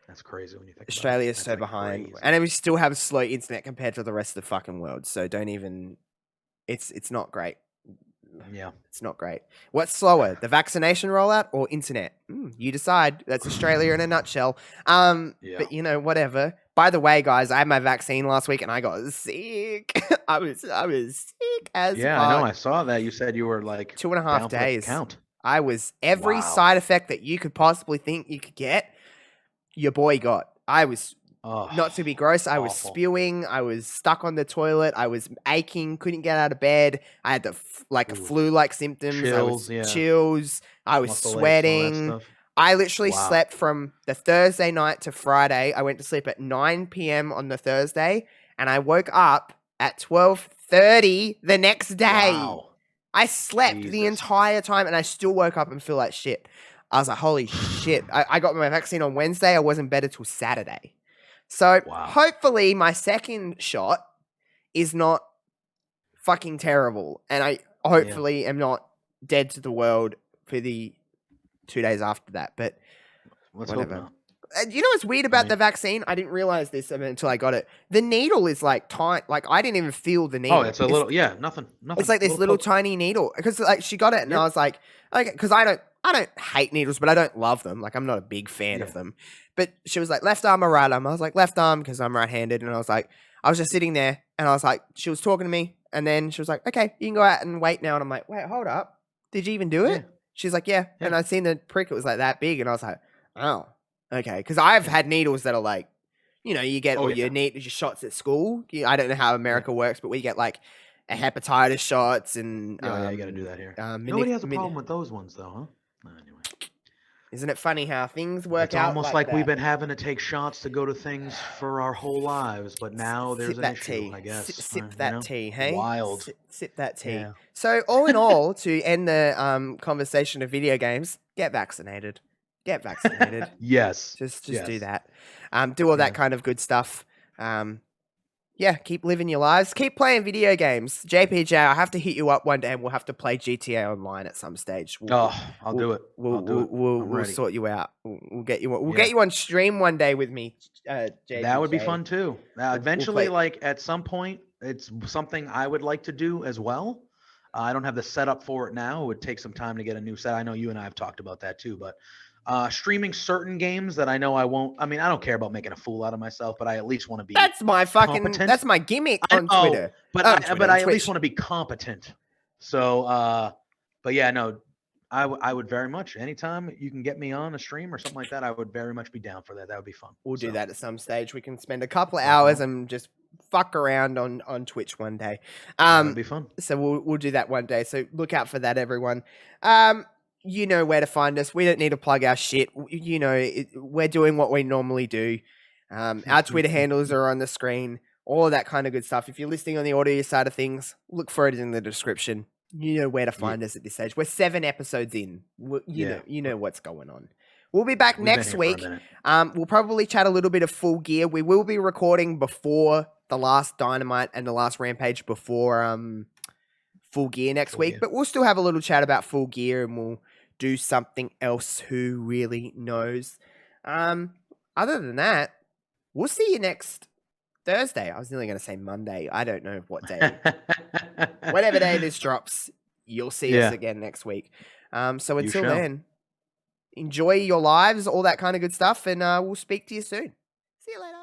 That's crazy when you think Australia's so behind. Crazy. And we still have slow internet compared to the rest of the fucking world. So don't even... It's not great. Yeah. It's not great. What's slower, the vaccination rollout or internet? You decide. That's Australia in a nutshell. But, you know, whatever. By the way, guys, I had my vaccine last week and I got sick. I was sick as fuck. I know. I saw that. You said you were like... 2.5 days. Count. I was... Every side effect that you could possibly think you could get... Your boy got. I was, not to be gross, I was spewing. I was stuck on the toilet. I was aching, couldn't get out of bed. I had the flu-like symptoms. Chills. I was sweating. I literally slept from the Thursday night to Friday. I went to sleep at 9 p.m. on the Thursday, and I woke up at 12:30 the next day. Wow. I slept the entire time, and I still woke up and feel like shit. I was like, holy shit. I got my vaccine on Wednesday. I wasn't better till Saturday. So hopefully my second shot is not fucking terrible. And I hopefully am not dead to the world for the 2 days after that. But whatever. You know what's weird about the vaccine? I didn't realize this until I got it. The needle is like tight. Like I didn't even feel the needle. Oh, it's a little, nothing. It's like this little tiny needle. Because like she got it and I was like, okay, because I don't hate needles, but I don't love them. Like, I'm not a big fan of them. But she was like, left arm or right arm? I was like, left arm, because I'm right-handed. And I was just sitting there, and I was like, she was talking to me, and then she was like, okay, you can go out and wait now. And I'm like, wait, hold up. Did you even do it? She's like, yeah. And I seen the prick. It was like that big, and I was like, oh, okay. Because I've had needles that are like, you know, you get your shots at school. I don't know how America works, but we get like a hepatitis shots and... you got to do that here. Nobody has a problem with those ones, though, huh? Anyway. Isn't it funny how things work out? It's almost like we've been having to take shots to go to things for our whole lives, but now there's an issue, I guess. Sip that tea, hey? Wild. Sip that tea. Yeah. So all in all, to end the conversation of video games, get vaccinated. Get vaccinated. Yes. Just do that. Do all that kind of good stuff. yeah, keep living your lives. Keep playing video games. JPJ, I have to hit you up one day and we'll have to play GTA Online at some stage. I'll do it. I'll do it. I'm We'll ready. sort you out. We'll get you. We'll get you on stream one day with me. JPJ. That would be fun too. Eventually, play. like at some point, it's something I would like to do as well. I don't have the setup for it now. It would take some time to get a new set. I know you and I have talked about that too, but streaming certain games that I know I won't. I mean, I don't care about making a fool out of myself, but I at least want to be. That's my fucking. competent. That's my gimmick on Twitter. But I at least want to be competent. So, but yeah, no, I would very much. Anytime you can get me on a stream or something like that, I would very much be down for that. That would be fun. We'll do that at some stage. We can spend a couple of hours and just fuck around on Twitch one day. That would be fun. So we'll do that one day. So look out for that, everyone. You know where to find us. We don't need to plug our shit. You know, we're doing what we normally do. Our Twitter handles are on the screen. All of that kind of good stuff. If you're listening on the audio side of things, look for it in the description. You know where to find us at this stage. We're 7 episodes in. You know what's going on. We'll be back next week. We'll probably chat a little bit of Full Gear. We will be recording before the last Dynamite and the last Rampage before Full Gear next week. But we'll still have a little chat about Full Gear and we'll do something else. Who really knows? Other than that, we'll see you next Thursday. I was nearly going to say Monday. I don't know what day. Whatever day this drops, you'll see us again next week. So until then, enjoy your lives, all that kind of good stuff, and we'll speak to you soon. See you later.